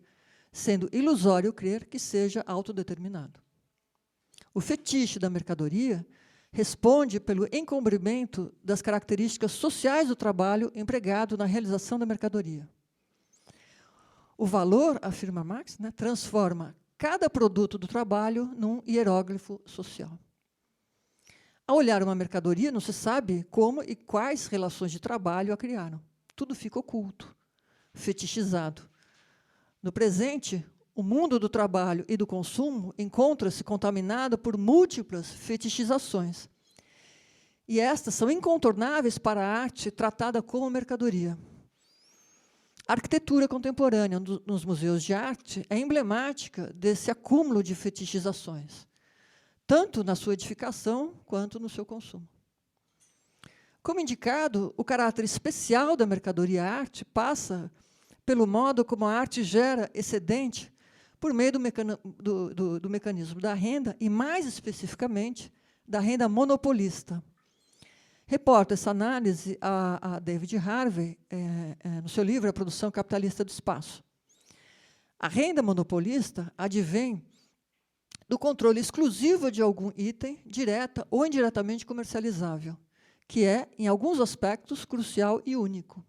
sendo ilusório crer que seja autodeterminado. O fetiche da mercadoria responde pelo encobrimento das características sociais do trabalho empregado na realização da mercadoria. O valor, afirma Marx, né, transforma cada produto do trabalho num hieróglifo social. Ao olhar uma mercadoria, não se sabe como e quais relações de trabalho a criaram. Tudo fica oculto, fetichizado. No presente, o mundo do trabalho e do consumo encontra-se contaminado por múltiplas fetichizações. E estas são incontornáveis para a arte tratada como mercadoria. A arquitetura contemporânea nos museus de arte é emblemática desse acúmulo de fetichizações, tanto na sua edificação quanto no seu consumo. Como indicado, o caráter especial da mercadoria arte passa pelo modo como a arte gera excedente por meio do mecanismo da renda e, mais especificamente, da renda monopolista. Reporta essa análise a David Harvey, no seu livro A Produção Capitalista do Espaço. A renda monopolista advém do controle exclusivo de algum item, direta ou indiretamente comercializável, que é, em alguns aspectos, crucial e único.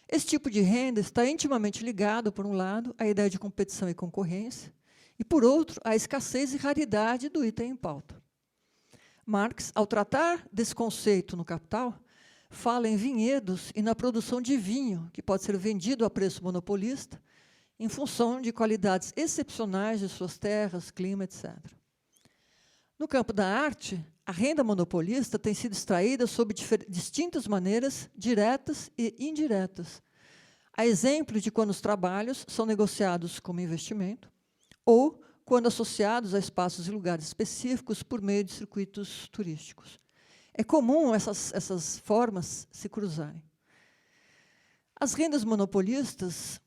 Esse tipo de renda está intimamente ligado, por um lado, à ideia de competição e concorrência, e, por outro, à escassez e raridade do item em pauta. Marx, ao tratar desse conceito no Capital, fala em vinhedos e na produção de vinho, que pode ser vendido a preço monopolista, em função de qualidades excepcionais de suas terras, clima, etc. No campo da arte, a renda monopolista tem sido extraída sob distintas maneiras, diretas e indiretas, a exemplo de quando os trabalhos são negociados como investimento ou quando associados a espaços e lugares específicos por meio de circuitos turísticos. É comum essas formas se cruzarem. As rendas monopolistas,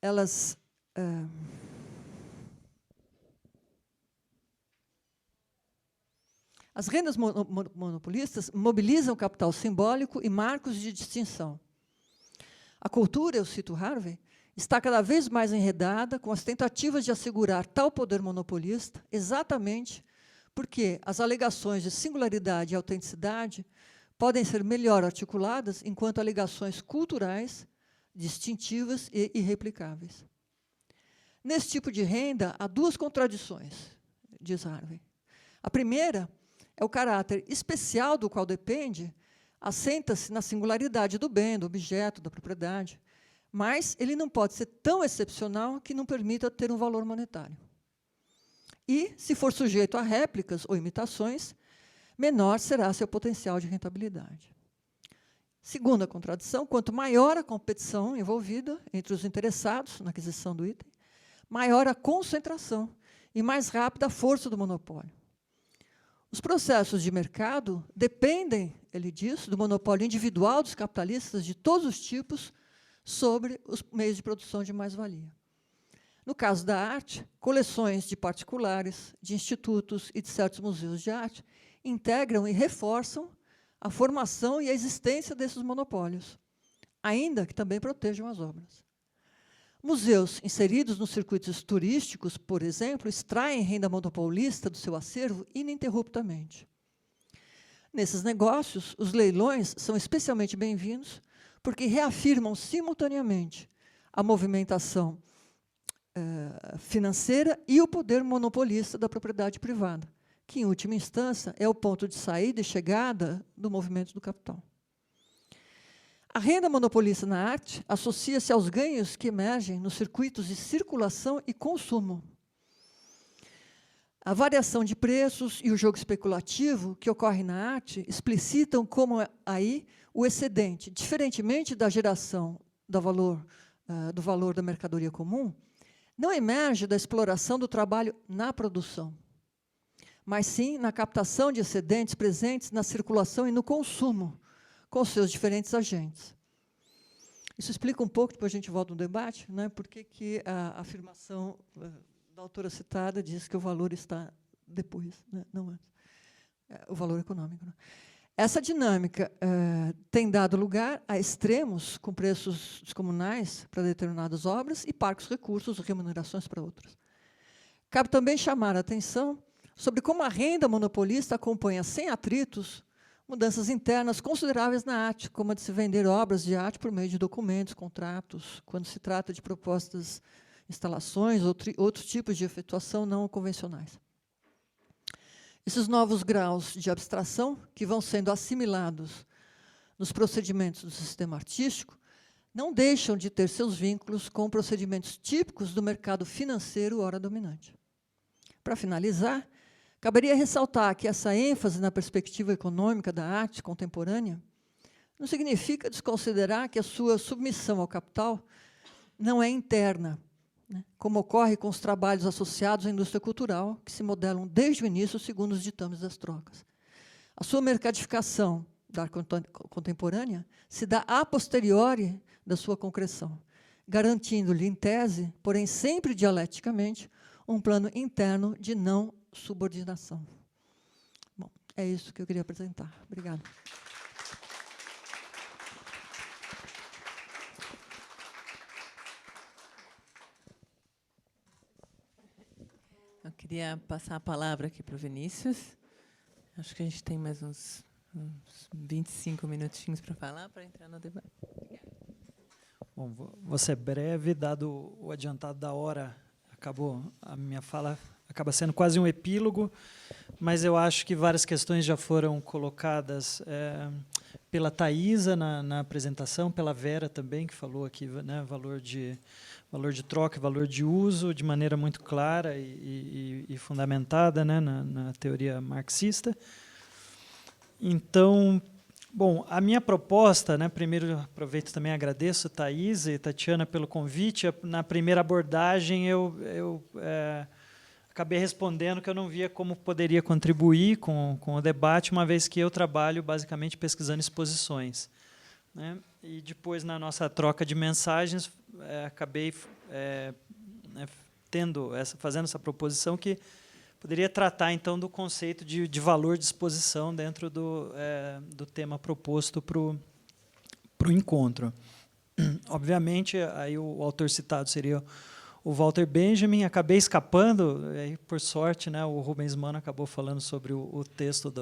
elas as rendas monopolistas mobilizam o capital simbólico e marcos de distinção. A cultura, eu cito Harvey, está cada vez mais enredada com as tentativas de assegurar tal poder monopolista, exatamente porque as alegações de singularidade e autenticidade podem ser melhor articuladas enquanto alegações culturais, distintivas e irreplicáveis. Nesse tipo de renda, há duas contradições, diz Harvey. A primeira é o caráter especial do qual depende, assenta-se na singularidade do bem, do objeto, da propriedade, mas ele não pode ser tão excepcional que não permita ter um valor monetário. E, se for sujeito a réplicas ou imitações, menor será seu potencial de rentabilidade. Segunda contradição, quanto maior a competição envolvida entre os interessados na aquisição do item, maior a concentração e mais rápida a força do monopólio. Os processos de mercado dependem, ele diz, do monopólio individual dos capitalistas de todos os tipos sobre os meios de produção de mais-valia. No caso da arte, coleções de particulares, de institutos e de certos museus de arte integram e reforçam a formação e a existência desses monopólios, ainda que também protejam as obras. Museus inseridos nos circuitos turísticos, por exemplo, extraem renda monopolista do seu acervo ininterruptamente. Nesses negócios, os leilões são especialmente bem-vindos porque reafirmam simultaneamente a movimentação financeira e o poder monopolista da propriedade privada, que, em última instância, é o ponto de saída e chegada do movimento do capital. A renda monopolista na arte associa-se aos ganhos que emergem nos circuitos de circulação e consumo. A variação de preços e o jogo especulativo que ocorre na arte explicitam como aí o excedente, diferentemente da geração do valor da mercadoria comum, não emerge da exploração do trabalho na produção, mas sim na captação de excedentes presentes na circulação e no consumo, com seus diferentes agentes. Isso explica um pouco, depois a gente volta no debate, né, por que a afirmação da autora citada diz que o valor está depois, né, não antes. O valor econômico. Né. Essa dinâmica tem dado lugar a extremos com preços descomunais para determinadas obras e parcos recursos, remunerações para outras. Cabe também chamar a atenção sobre como a renda monopolista acompanha sem atritos mudanças internas consideráveis na arte, como a de se vender obras de arte por meio de documentos, contratos, quando se trata de propostas, instalações ou outros tipos de efetuação não convencionais. Esses novos graus de abstração, que vão sendo assimilados nos procedimentos do sistema artístico, não deixam de ter seus vínculos com procedimentos típicos do mercado financeiro ora dominante. Para finalizar, caberia ressaltar que essa ênfase na perspectiva econômica da arte contemporânea não significa desconsiderar que a sua submissão ao capital não é interna, né, como ocorre com os trabalhos associados à indústria cultural, que se modelam desde o início segundo os ditames das trocas. A sua mercadificação da arte contemporânea se dá a posteriori da sua concreção, garantindo-lhe, em tese, porém sempre dialeticamente, um plano interno de não subordinação. Bom, é isso que eu queria apresentar. Obrigada. Eu queria passar a palavra aqui para o Vinícius. Acho que a gente tem mais uns 25 minutinhos para falar, para entrar no debate. Bom, vou ser breve, dado o adiantado da hora, a minha fala acaba sendo quase um epílogo, mas eu acho que várias questões já foram colocadas pela Thaisa na apresentação, pela Vera também, que falou aqui, né, valor de troca, valor de uso, de maneira muito clara e fundamentada, né, na teoria marxista. Então, bom, a minha proposta, né, primeiro aproveito também, agradeço a Thaisa e Tatiana pelo convite. Na primeira abordagem, eu acabei respondendo que eu não via como poderia contribuir com o debate, uma vez que eu trabalho basicamente pesquisando exposições, né? E depois, na nossa troca de mensagens, acabei né, fazendo essa proposição que poderia tratar, então, do conceito de valor de exposição dentro do tema proposto para o encontro. Obviamente, aí o autor citado seria o Walter Benjamin. Acabei escapando, aí, por sorte, né, o Rubens Mano acabou falando sobre o texto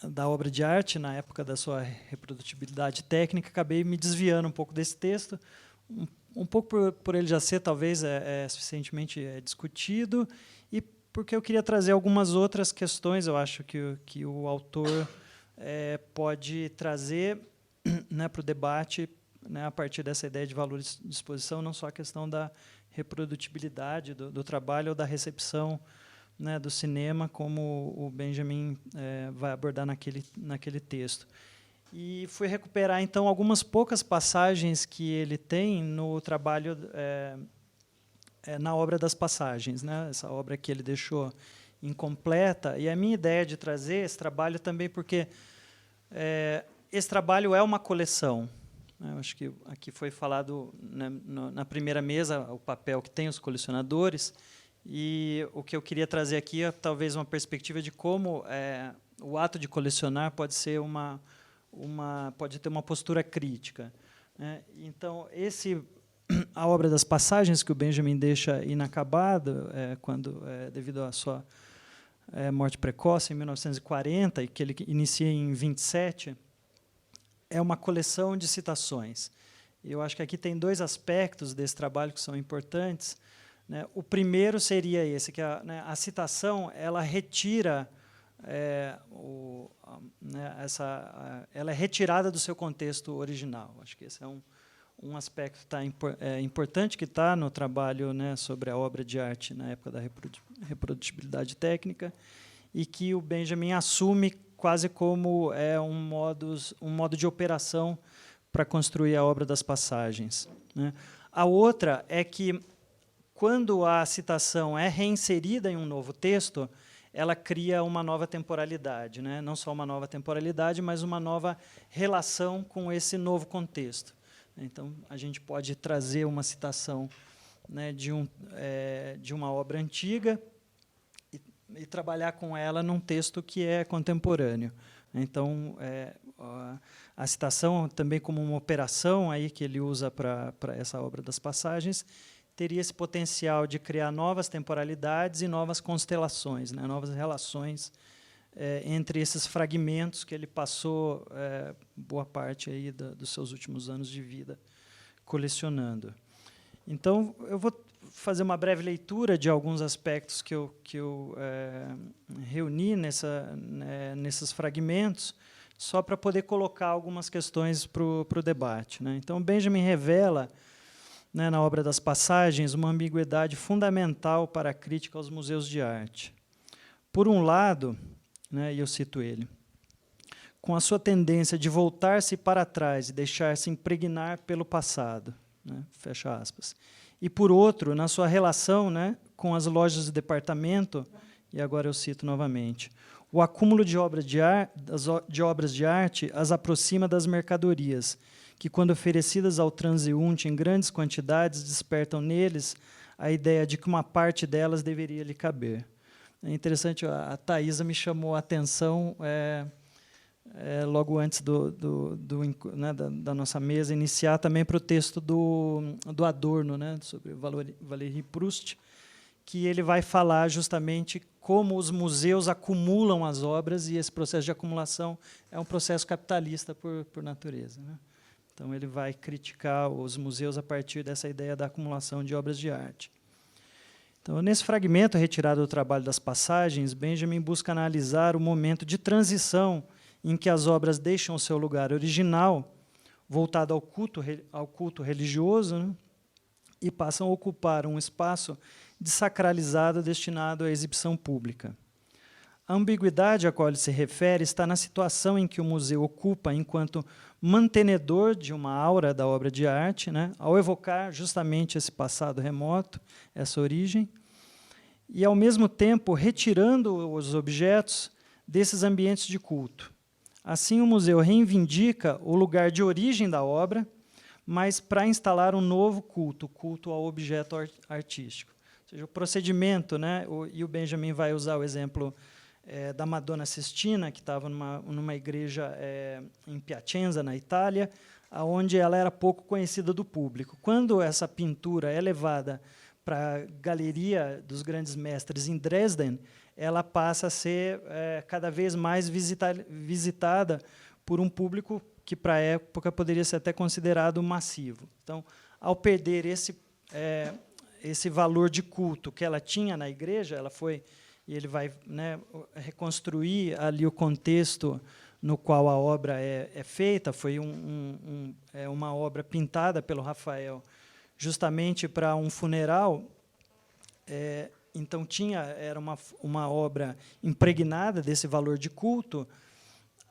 da obra de arte, na época da sua reprodutibilidade técnica. Acabei me desviando um pouco desse texto, um pouco por ele já ser, talvez, suficientemente discutido, e porque eu queria trazer algumas outras questões, eu acho que o autor pode trazer, né, para o debate, né, a partir dessa ideia de valor de exposição, não só a questão da reprodutibilidade do trabalho ou da recepção, né, do cinema, como o Benjamin vai abordar naquele texto. E fui recuperar, então, algumas poucas passagens que ele tem no trabalho, na obra das passagens, né, essa obra que ele deixou incompleta. E a minha ideia de trazer esse trabalho também porque esse trabalho é uma coleção. Eu acho que aqui foi falado, né, na primeira mesa, o papel que tem os colecionadores, e o que eu queria trazer aqui é talvez uma perspectiva de como o ato de colecionar pode ser pode ter uma postura crítica, né? Então, a obra das passagens que o Benjamin deixa inacabado, devido à sua morte precoce em 1940 e que ele inicia em 27, é uma coleção de citações. Eu acho que aqui tem dois aspectos desse trabalho que são importantes, né? O primeiro seria esse, que a citação ela retira ela é retirada do seu contexto original. Acho que esse é um aspecto importante que está no trabalho, né, sobre a obra de arte na época da reprodutibilidade técnica, e que o Benjamin assume quase como um modo de operação para construir a obra das passagens, né? A outra é que, quando a citação é reinserida em um novo texto, ela cria uma nova temporalidade, né? Não só uma nova temporalidade, mas uma nova relação com esse novo contexto. Então, a gente pode trazer uma citação, né, de uma obra antiga e trabalhar com ela num texto que é contemporâneo. Então, a citação, também como uma operação aí que ele usa para essa obra das passagens, teria esse potencial de criar novas temporalidades e novas constelações, né, novas relações entre esses fragmentos que ele passou boa parte aí dos seus últimos anos de vida colecionando. Então, eu vou fazer uma breve leitura de alguns aspectos que eu reuni nesses fragmentos, só para poder colocar algumas questões para o debate, né? Então, Benjamin revela, né, na obra das passagens, uma ambiguidade fundamental para a crítica aos museus de arte. Por um lado, né, e eu cito ele, com a sua tendência de voltar-se para trás e deixar-se impregnar pelo passado, né, fecha aspas. E, por outro, na sua relação, né, com as lojas de departamento, e agora eu cito novamente, o acúmulo de obras de arte as aproxima das mercadorias, que, quando oferecidas ao transeunte em grandes quantidades, despertam neles a ideia de que uma parte delas deveria lhe caber. É interessante, a Thaisa me chamou a atenção logo antes né, da nossa mesa iniciar, também para o texto do Adorno, né, sobre Valéry Proust, que ele vai falar justamente como os museus acumulam as obras, e esse processo de acumulação é um processo capitalista por natureza, né? Então, ele vai criticar os museus a partir dessa ideia da acumulação de obras de arte. Então, nesse fragmento retirado do trabalho das passagens, Benjamin busca analisar o momento de transição em que as obras deixam o seu lugar original, voltado ao culto religioso, né, e passam a ocupar um espaço desacralizado destinado à exibição pública. A ambiguidade a qual ele se refere está na situação em que o museu ocupa enquanto mantenedor de uma aura da obra de arte, né, ao evocar justamente esse passado remoto, essa origem, e, ao mesmo tempo, retirando os objetos desses ambientes de culto. Assim, o museu reivindica o lugar de origem da obra, mas para instalar um novo culto, o culto ao objeto artístico. Ou seja, o procedimento, né, e o Benjamin vai usar o exemplo da Madonna Sistina, que estava numa igreja em Piacenza, na Itália, onde ela era pouco conhecida do público. Quando essa pintura é levada para a Galeria dos Grandes Mestres em Dresden, ela passa a ser cada vez mais visitada por um público que, para a época, poderia ser até considerado massivo. Então, ao perder esse valor de culto que ela tinha na igreja, e ele vai, né, reconstruir ali o contexto no qual a obra é feita. Foi uma obra pintada pelo Rafael justamente para um funeral. Então era uma obra impregnada desse valor de culto.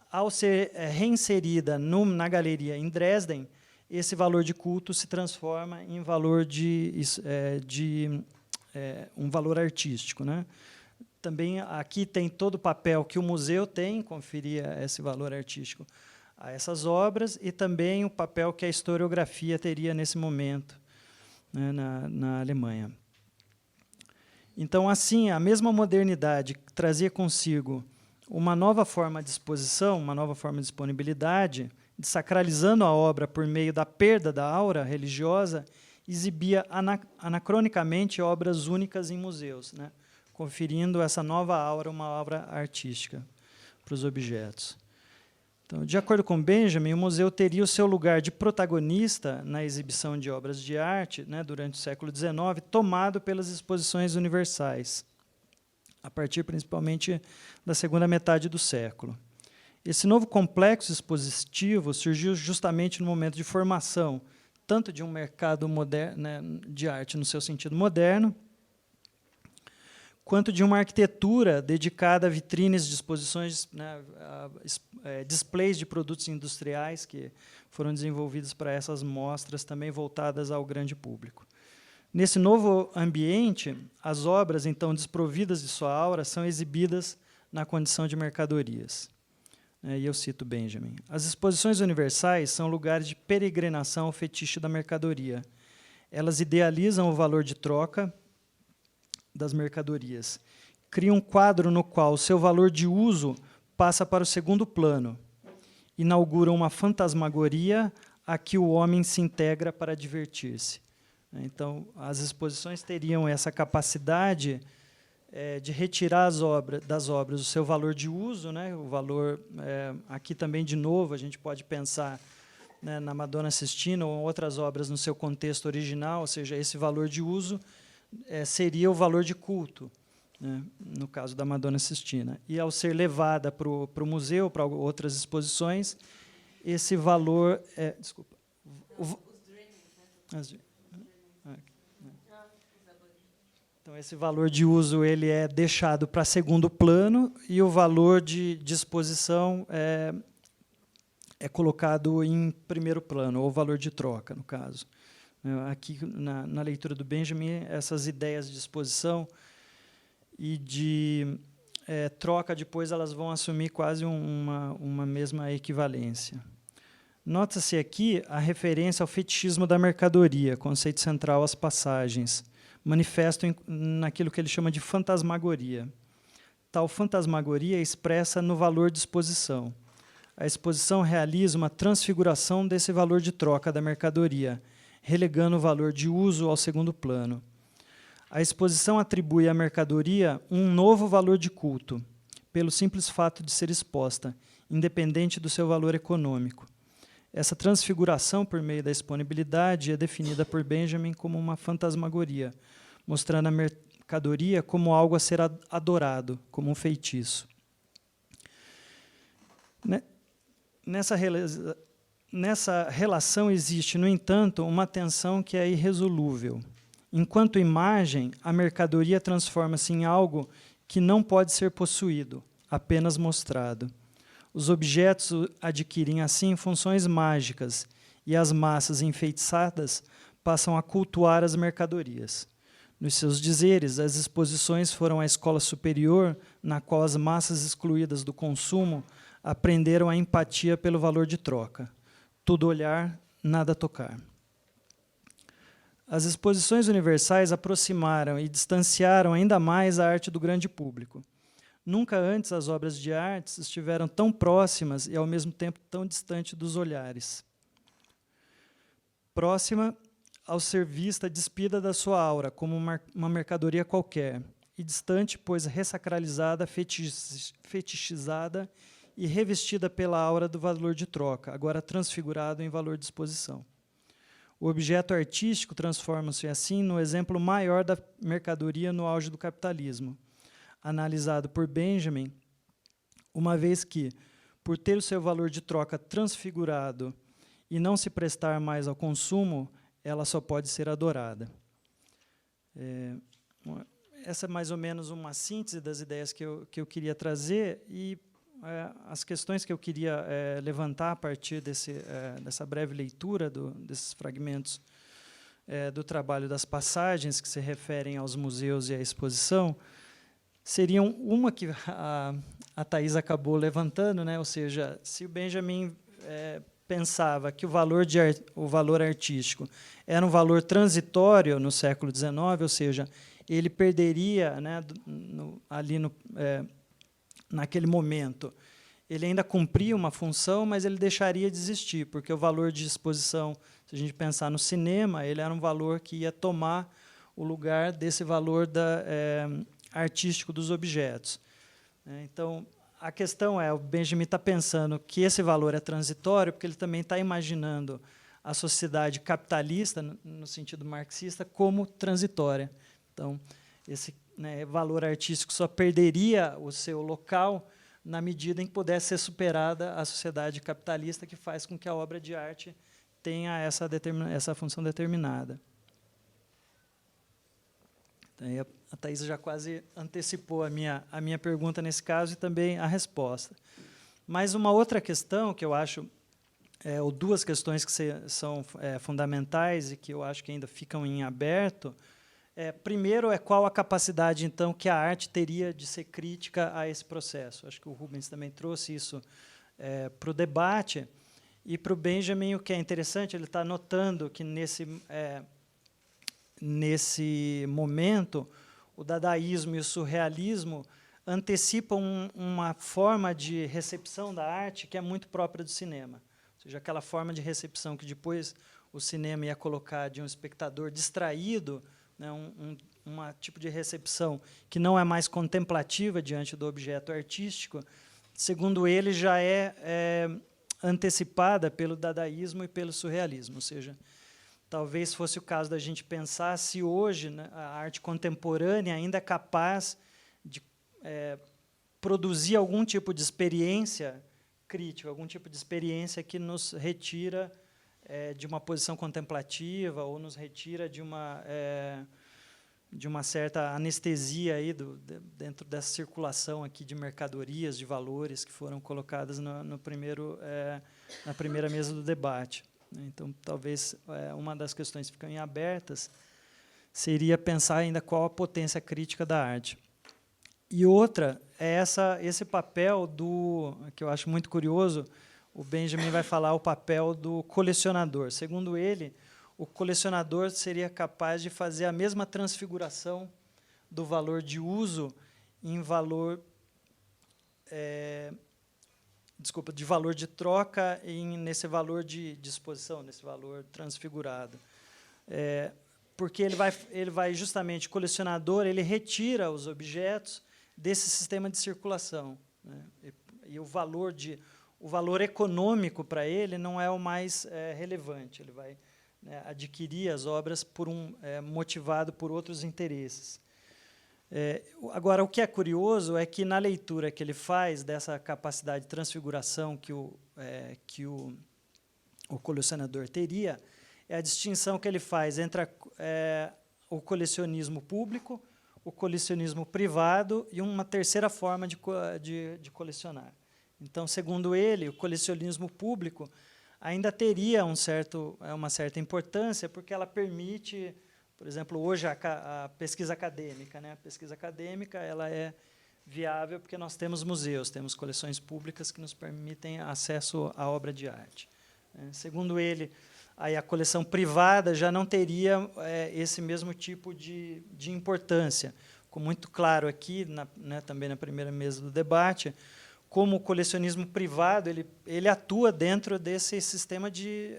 Ao ser reinserida na galeria em Dresden, esse valor de culto se transforma em valor um valor artístico, né? Também aqui tem todo o papel que o museu tem em conferir esse valor artístico a essas obras, e também o papel que a historiografia teria nesse momento, né, na Alemanha. Então, assim, a mesma modernidade trazia consigo uma nova forma de exposição, uma nova forma de disponibilidade, desacralizando a obra por meio da perda da aura religiosa, exibia anacronicamente obras únicas em museus, né, conferindo essa nova aura, uma aura artística para os objetos. Então, de acordo com Benjamin, o museu teria o seu lugar de protagonista na exibição de obras de arte, né, durante o século XIX, tomado pelas exposições universais, a partir principalmente da segunda metade do século. Esse novo complexo expositivo surgiu justamente no momento de formação, tanto de um mercado moderno, né, de arte no seu sentido moderno, quanto de uma arquitetura dedicada a vitrines de exposições, né, displays de produtos industriais que foram desenvolvidos para essas mostras, também voltadas ao grande público. Nesse novo ambiente, as obras, então, desprovidas de sua aura, são exibidas na condição de mercadorias. E eu cito Benjamin. As exposições universais são lugares de peregrinação ao fetiche da mercadoria. Elas idealizam o valor de troca das mercadorias. Cria um quadro no qual o seu valor de uso passa para o segundo plano. Inaugura uma fantasmagoria a que o homem se integra para divertir-se. Então, as exposições teriam essa capacidade de retirar das obras o seu valor de uso, né, o valor, aqui também, de novo, a gente pode pensar, né, na Madonna Sistina ou outras obras no seu contexto original, ou seja, esse valor de uso seria o valor de culto, né, no caso da Madonna Sistina. E, ao ser levada para o museu, para outras exposições, esse valor... desculpa. Então, esse valor de uso ele é deixado para segundo plano, e o valor de disposição é colocado em primeiro plano, ou valor de troca, no caso. Aqui, na leitura do Benjamin, essas ideias de disposição e de troca, depois, elas vão assumir quase uma mesma equivalência. Nota-se aqui a referência ao fetichismo da mercadoria, conceito central às passagens, manifesto naquilo que ele chama de fantasmagoria. Tal fantasmagoria é expressa no valor de exposição. A exposição realiza uma transfiguração desse valor de troca da mercadoria, relegando o valor de uso ao segundo plano. A exposição atribui à mercadoria um novo valor de culto, pelo simples fato de ser exposta, independente do seu valor econômico. Essa transfiguração por meio da disponibilidade é definida por Benjamin como uma fantasmagoria, mostrando a mercadoria como algo a ser adorado, como um feitiço. Nessa relação existe, no entanto, uma tensão que é irresolúvel. Enquanto imagem, a mercadoria transforma-se em algo que não pode ser possuído, apenas mostrado. Os objetos adquirem, assim, funções mágicas, e as massas enfeitiçadas passam a cultuar as mercadorias. Nos seus dizeres, as exposições foram a escola superior na qual as massas excluídas do consumo aprenderam a empatia pelo valor de troca. Tudo olhar, nada tocar. As exposições universais aproximaram e distanciaram ainda mais a arte do grande público. Nunca antes as obras de arte estiveram tão próximas e, ao mesmo tempo, tão distantes dos olhares. Próxima ao ser vista despida da sua aura, como uma mercadoria qualquer, e distante, pois ressacralizada, fetichizada e revestida pela aura do valor de troca, agora transfigurado em valor de exposição. O objeto artístico transforma-se, assim, no exemplo maior da mercadoria no auge do capitalismo, analisado por Benjamin, uma vez que, por ter o seu valor de troca transfigurado e não se prestar mais ao consumo, ela só pode ser adorada. Essa é mais ou menos uma síntese das ideias que eu queria trazer, e as questões que eu queria levantar a partir dessa breve leitura desses fragmentos do trabalho das passagens que se referem aos museus e à exposição, seriam uma que a Thais acabou levantando, né? Ou seja, se o Benjamin pensava que o valor artístico era um valor transitório no século XIX, ou seja, ele perderia, né, naquele momento, ele ainda cumpria uma função, mas ele deixaria de existir, porque o valor de exposição, se a gente pensar no cinema, ele era um valor que ia tomar o lugar desse valor artístico dos objetos. Então, a questão é, o Benjamin está pensando que esse valor é transitório, porque ele também está imaginando a sociedade capitalista, no sentido marxista, como transitória. Então, esse valor artístico só perderia o seu local na medida em que pudesse ser superada a sociedade capitalista, que faz com que a obra de arte tenha essa função determinada. Então, a Thais já quase antecipou a minha pergunta nesse caso e também a resposta. Mas uma outra questão que eu acho, ou duas questões que são fundamentais e que eu acho que ainda ficam em aberto, primeiro, qual a capacidade, então, que a arte teria de ser crítica a esse processo. Acho que o Rubens também trouxe isso para o debate. E, para o Benjamin, o que é interessante, ele está notando que, nesse momento, o dadaísmo e o surrealismo antecipam uma forma de recepção da arte que é muito própria do cinema. Ou seja, aquela forma de recepção que depois o cinema ia colocar de um espectador distraído, né, um tipo de recepção que não é mais contemplativa diante do objeto artístico, segundo ele, já é antecipada pelo dadaísmo e pelo surrealismo. Ou seja, talvez fosse o caso da gente pensar se hoje, né, a arte contemporânea ainda é capaz de produzir algum tipo de experiência crítica, algum tipo de experiência que nos retira de uma posição contemplativa ou nos retira de uma certa anestesia aí dentro dessa circulação aqui de mercadorias, de valores que foram colocadas na primeira mesa do debate. Então, talvez uma das questões que ficam em abertas seria pensar ainda qual a potência crítica da arte. E outra é esse papel que eu acho muito curioso. O Benjamin vai falar o papel do colecionador. Segundo ele, o colecionador seria capaz de fazer a mesma transfiguração do valor de uso em valor de valor de troca nesse valor de disposição, nesse valor transfigurado. Porque ele vai justamente, o colecionador, ele retira os objetos desse sistema de circulação, né? E o valor econômico para ele não é o mais relevante. Ele vai, né, adquirir as obras motivado por outros interesses. Agora, o que é curioso é que, na leitura que ele faz dessa capacidade de transfiguração que o colecionador teria, é a distinção que ele faz entre o colecionismo público, o colecionismo privado e uma terceira forma de colecionar. Então, segundo ele, o colecionismo público ainda teria uma certa importância, porque ela permite, por exemplo, hoje a pesquisa acadêmica, né? A pesquisa acadêmica ela é viável porque nós temos museus, temos coleções públicas que nos permitem acesso à obra de arte. Segundo ele, aí a coleção privada já não teria esse mesmo tipo de importância. Ficou muito claro aqui, também na primeira mesa do debate, como o colecionismo privado ele atua dentro desse sistema de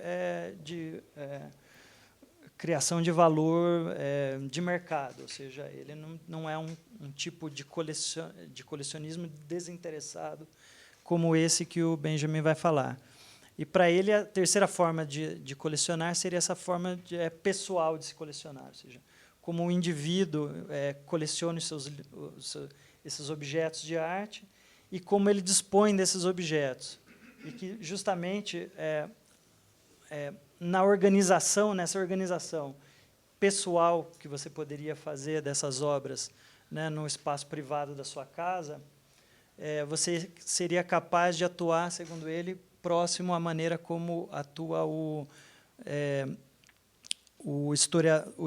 criação de valor de mercado, ou seja, ele não é um tipo de colecionismo desinteressado como esse que o Benjamin vai falar. E, para ele, a terceira forma de colecionar seria essa forma pessoal de se colecionar, ou seja, como o indivíduo coleciona esses objetos de arte e como ele dispõe desses objetos. E que, justamente, nessa organização pessoal que você poderia fazer dessas obras, né, no espaço privado da sua casa, você seria capaz de atuar, segundo ele, próximo à maneira como atua o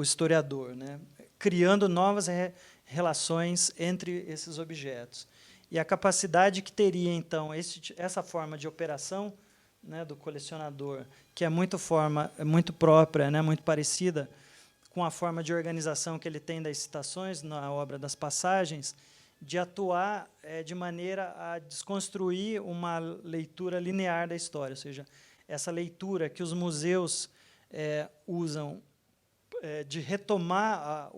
historiador, né, criando novas relações entre esses objetos. E a capacidade que teria, então, essa forma de operação, né, do colecionador, que é muito própria, né, muito parecida com a forma de organização que ele tem das citações na obra das passagens, de atuar de maneira a desconstruir uma leitura linear da história, ou seja, essa leitura que os museus usam de retomar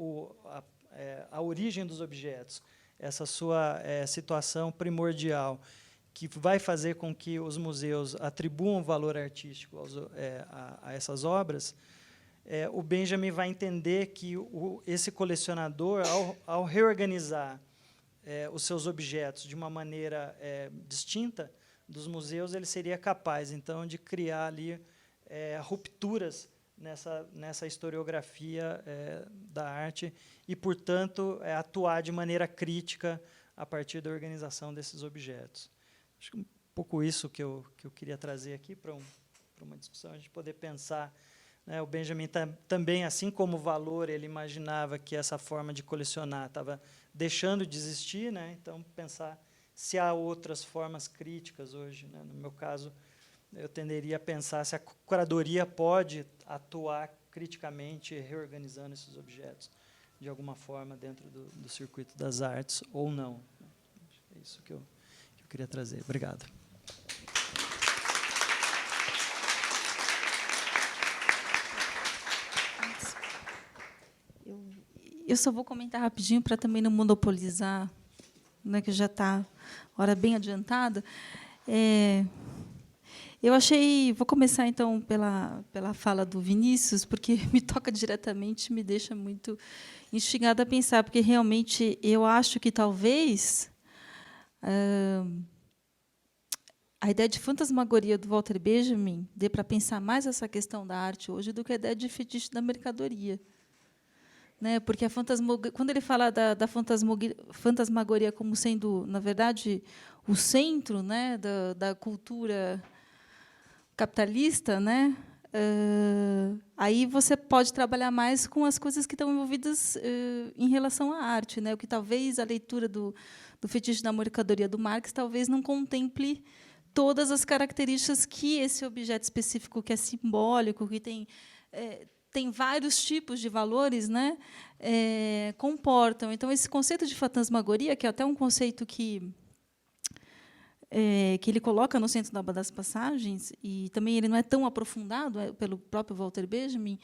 a origem dos objetos, essa sua situação primordial, que vai fazer com que os museus atribuam valor artístico a essas obras, o Benjamin vai entender que esse colecionador, ao reorganizar os seus objetos de uma maneira distinta dos museus, ele seria capaz, então, de criar ali rupturas nessa historiografia da arte e, portanto, atuar de maneira crítica a partir da organização desses objetos. Acho que um pouco isso que eu queria trazer aqui para uma discussão, a gente poder pensar, né, o Benjamin também, assim como o valor, ele imaginava que essa forma de colecionar estava deixando de existir, né, então pensar se há outras formas críticas hoje, né. No meu caso, eu tenderia a pensar se a curadoria pode atuar criticamente, reorganizando esses objetos de alguma forma dentro do circuito das artes ou não. É isso que eu queria trazer. Obrigado. Eu só vou comentar rapidinho para também não monopolizar, né, que já está hora bem adiantada. Eu achei, vou começar então pela fala do Vinícius, porque me toca diretamente, me deixa muito instigada a pensar, porque realmente eu acho que talvez a ideia de fantasmagoria do Walter Benjamin dê para pensar mais essa questão da arte hoje do que a ideia de fetiche da mercadoria. Né? Porque quando ele fala da fantasmagoria como sendo, na verdade, o centro, né, da cultura capitalista, né, aí você pode trabalhar mais com as coisas que estão envolvidas em relação à arte, né, o que talvez a leitura do fetiche da mercadoria do Marx talvez não contemple todas as características que esse objeto específico, que é simbólico, que tem vários tipos de valores, né, comportam. Então, esse conceito de fantasmagoria, que é até um conceito que ele coloca no centro da Obra das Passagens, e também ele não é tão aprofundado pelo próprio Walter Benjamin,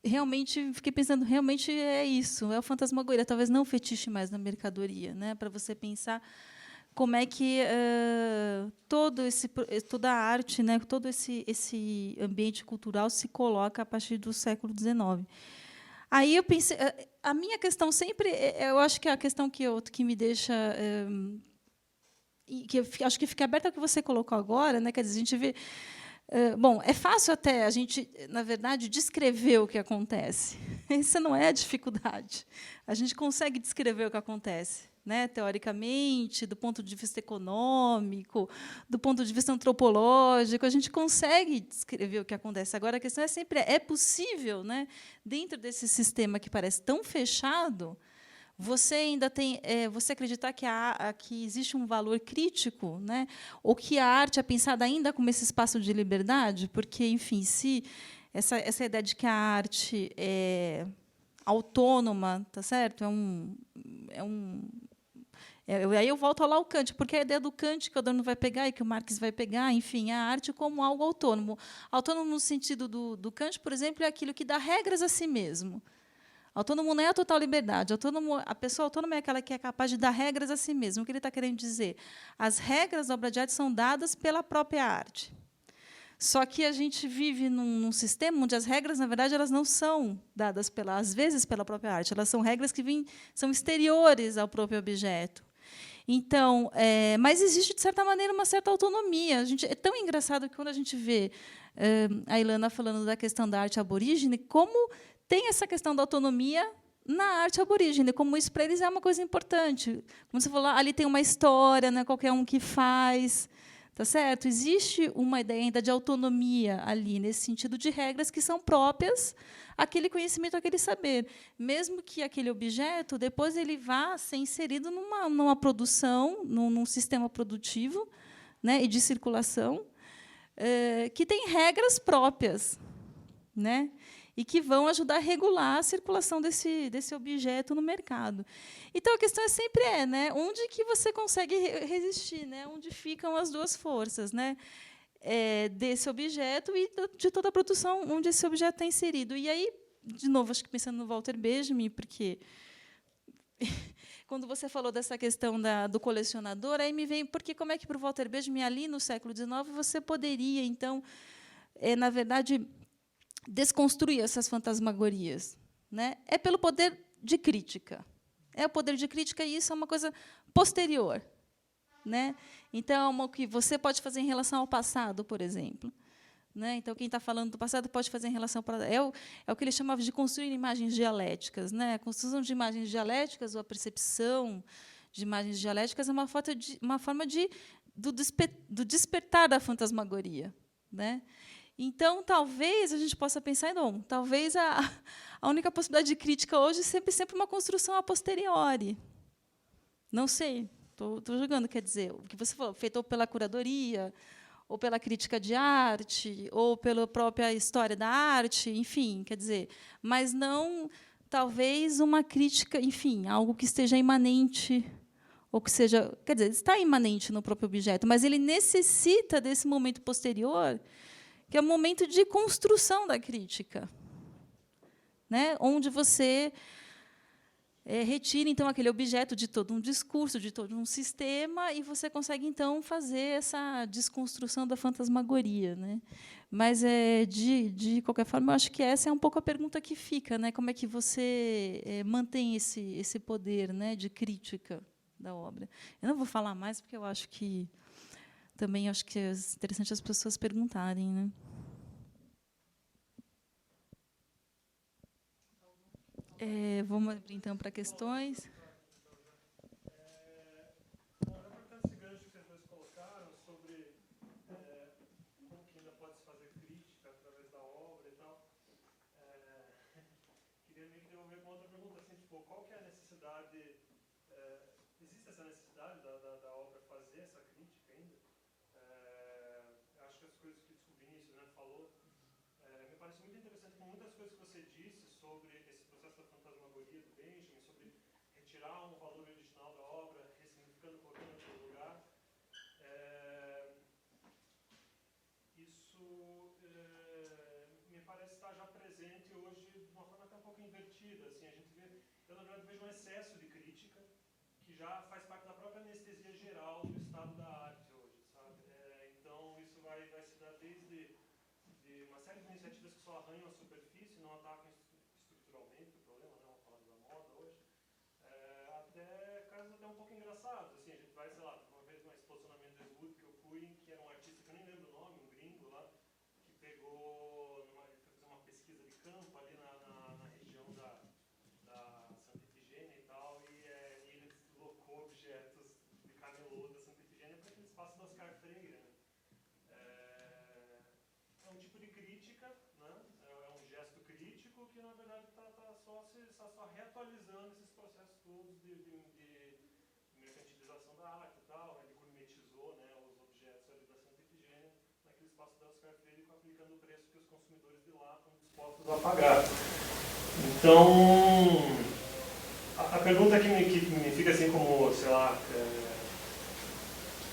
realmente fiquei pensando, realmente é isso, é o fantasmagoria, talvez não fetiche mais na mercadoria, né, para você pensar como é que toda a arte, né, todo esse ambiente cultural se coloca a partir do século XIX. Aí eu pensei, a minha questão sempre, eu acho que é a questão que me deixa, e que eu acho que fica aberta ao que você colocou agora, né? Quer dizer, a gente vê, bom, é fácil até a gente, na verdade, descrever o que acontece. Essa não é a dificuldade. A gente consegue descrever o que acontece, né, teoricamente, do ponto de vista econômico, do ponto de vista antropológico, a gente consegue descrever o que acontece. Agora, a questão é sempre, é possível, né, dentro desse sistema que parece tão fechado, você ainda tem, você acreditar que existe um valor crítico, né, ou que a arte é pensada ainda como esse espaço de liberdade? Porque, enfim, se essa ideia de que a arte é autônoma, tá certo? Aí eu volto lá ao Kant, porque a ideia do Kant que o Adorno vai pegar e que o Marx vai pegar, enfim, a arte como algo autônomo. Autônomo no sentido do Kant, por exemplo, é aquilo que dá regras a si mesmo. Autônomo não é a total liberdade. A pessoa autônoma é aquela que é capaz de dar regras a si mesma. O que ele está querendo dizer? As regras da obra de arte são dadas pela própria arte. Só que a gente vive num sistema onde as regras, na verdade, elas não são dadas, às vezes, pela própria arte. Elas são regras que são exteriores ao próprio objeto. Então, mas existe, de certa maneira, uma certa autonomia. É tão engraçado que, quando a gente vê a Ilana falando da questão da arte aborígene, como tem essa questão da autonomia na arte aborígene, como isso, para eles, é uma coisa importante. Como você falou, ali tem uma história, não é qualquer um que faz. Tá certo? Existe uma ideia ainda de autonomia ali, nesse sentido de regras que são próprias àquele conhecimento, àquele saber. Mesmo que aquele objeto, depois, ele vá ser inserido numa produção, num sistema produtivo, né, e de circulação, que tem regras próprias, né, e que vão ajudar a regular a circulação desse objeto no mercado. Então, a questão sempre né, onde que você consegue resistir, né, onde ficam as duas forças, né, desse objeto e de toda a produção onde esse objeto está inserido. E aí, de novo, acho que pensando no Walter Benjamin, porque quando você falou dessa questão do colecionador, aí me vem, porque como é que, para o Walter Benjamin, ali no século XIX, você poderia, então, na verdade, desconstruir essas fantasmagorias, né? É pelo poder de crítica. É o poder de crítica, e isso é uma coisa posterior, né? Então, o que você pode fazer em relação ao passado, por exemplo, né? Então, quem está falando do passado pode fazer em relação para é o que ele chamava de construir imagens dialéticas, né? A construção de imagens dialéticas, ou a percepção de imagens dialéticas, é uma forma do despertar da fantasmagoria, né? Então, talvez a gente possa pensar, não, talvez a única possibilidade de crítica hoje é sempre uma construção a posteriori. Não sei, estou julgando, quer dizer, o que você falou, feito ou pela curadoria, ou pela crítica de arte, ou pela própria história da arte, enfim, quer dizer, mas não, talvez, uma crítica, enfim, algo que esteja imanente, ou que seja, quer dizer, está imanente no próprio objeto, mas ele necessita desse momento posterior, que é o momento de construção da crítica, né? Onde você retira, então, aquele objeto de todo um discurso, de todo um sistema, e você consegue, então, fazer essa desconstrução da fantasmagoria, né? Mas, de qualquer forma, eu acho que essa é um pouco a pergunta que fica, né? Como é que você mantém esse poder, né, de crítica da obra? Eu não vou falar mais, porque eu acho que também acho que é interessante as pessoas perguntarem, né? Vamos abrir, então, para questões. Aproveitando esse gancho que vocês dois colocaram sobre como que ainda pode se fazer crítica através da obra e tal, queria meio que devolver com outra pergunta, assim, tipo, qual que é a necessidade, existe essa necessidade da obra fazer essa crítica ainda? Acho que as coisas que o Vinícius falou, me parece muito interessante, com muitas coisas que você disse sobre esse processo da fantasmagoria do Benjamin, sobre retirar um valor original da obra, ressignificando, colocando em outro lugar. Isso me parece estar já presente hoje de uma forma até um pouco invertida. Assim, a gente vê, eu, na verdade, vejo um excesso de crítica que já faz parte da própria anestesia geral do estado da arte hoje, sabe? Então, isso vai se dar desde uma série de iniciativas que só arranham a superfície, não atacam estruturalmente o está só reatualizando esses processos todos de mercantilização da arte e tal, ele gourmetizou, né, os objetos ali da Santa Efigênia naquele espaço da Oscar Freire, aplicando o preço que os consumidores de lá estão dispostos a pagar. Então, a pergunta que me fica assim como, sei lá,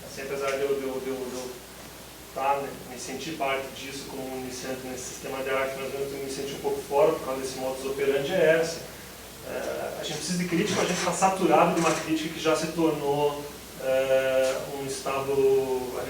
assim, apesar de eu me sentir parte disso como um iniciante nesse sistema de arte, mas eu me senti um pouco fora por causa desse modus operandi, é essa. A gente precisa de crítica, a gente está saturado de uma crítica que já se tornou um estado, a gente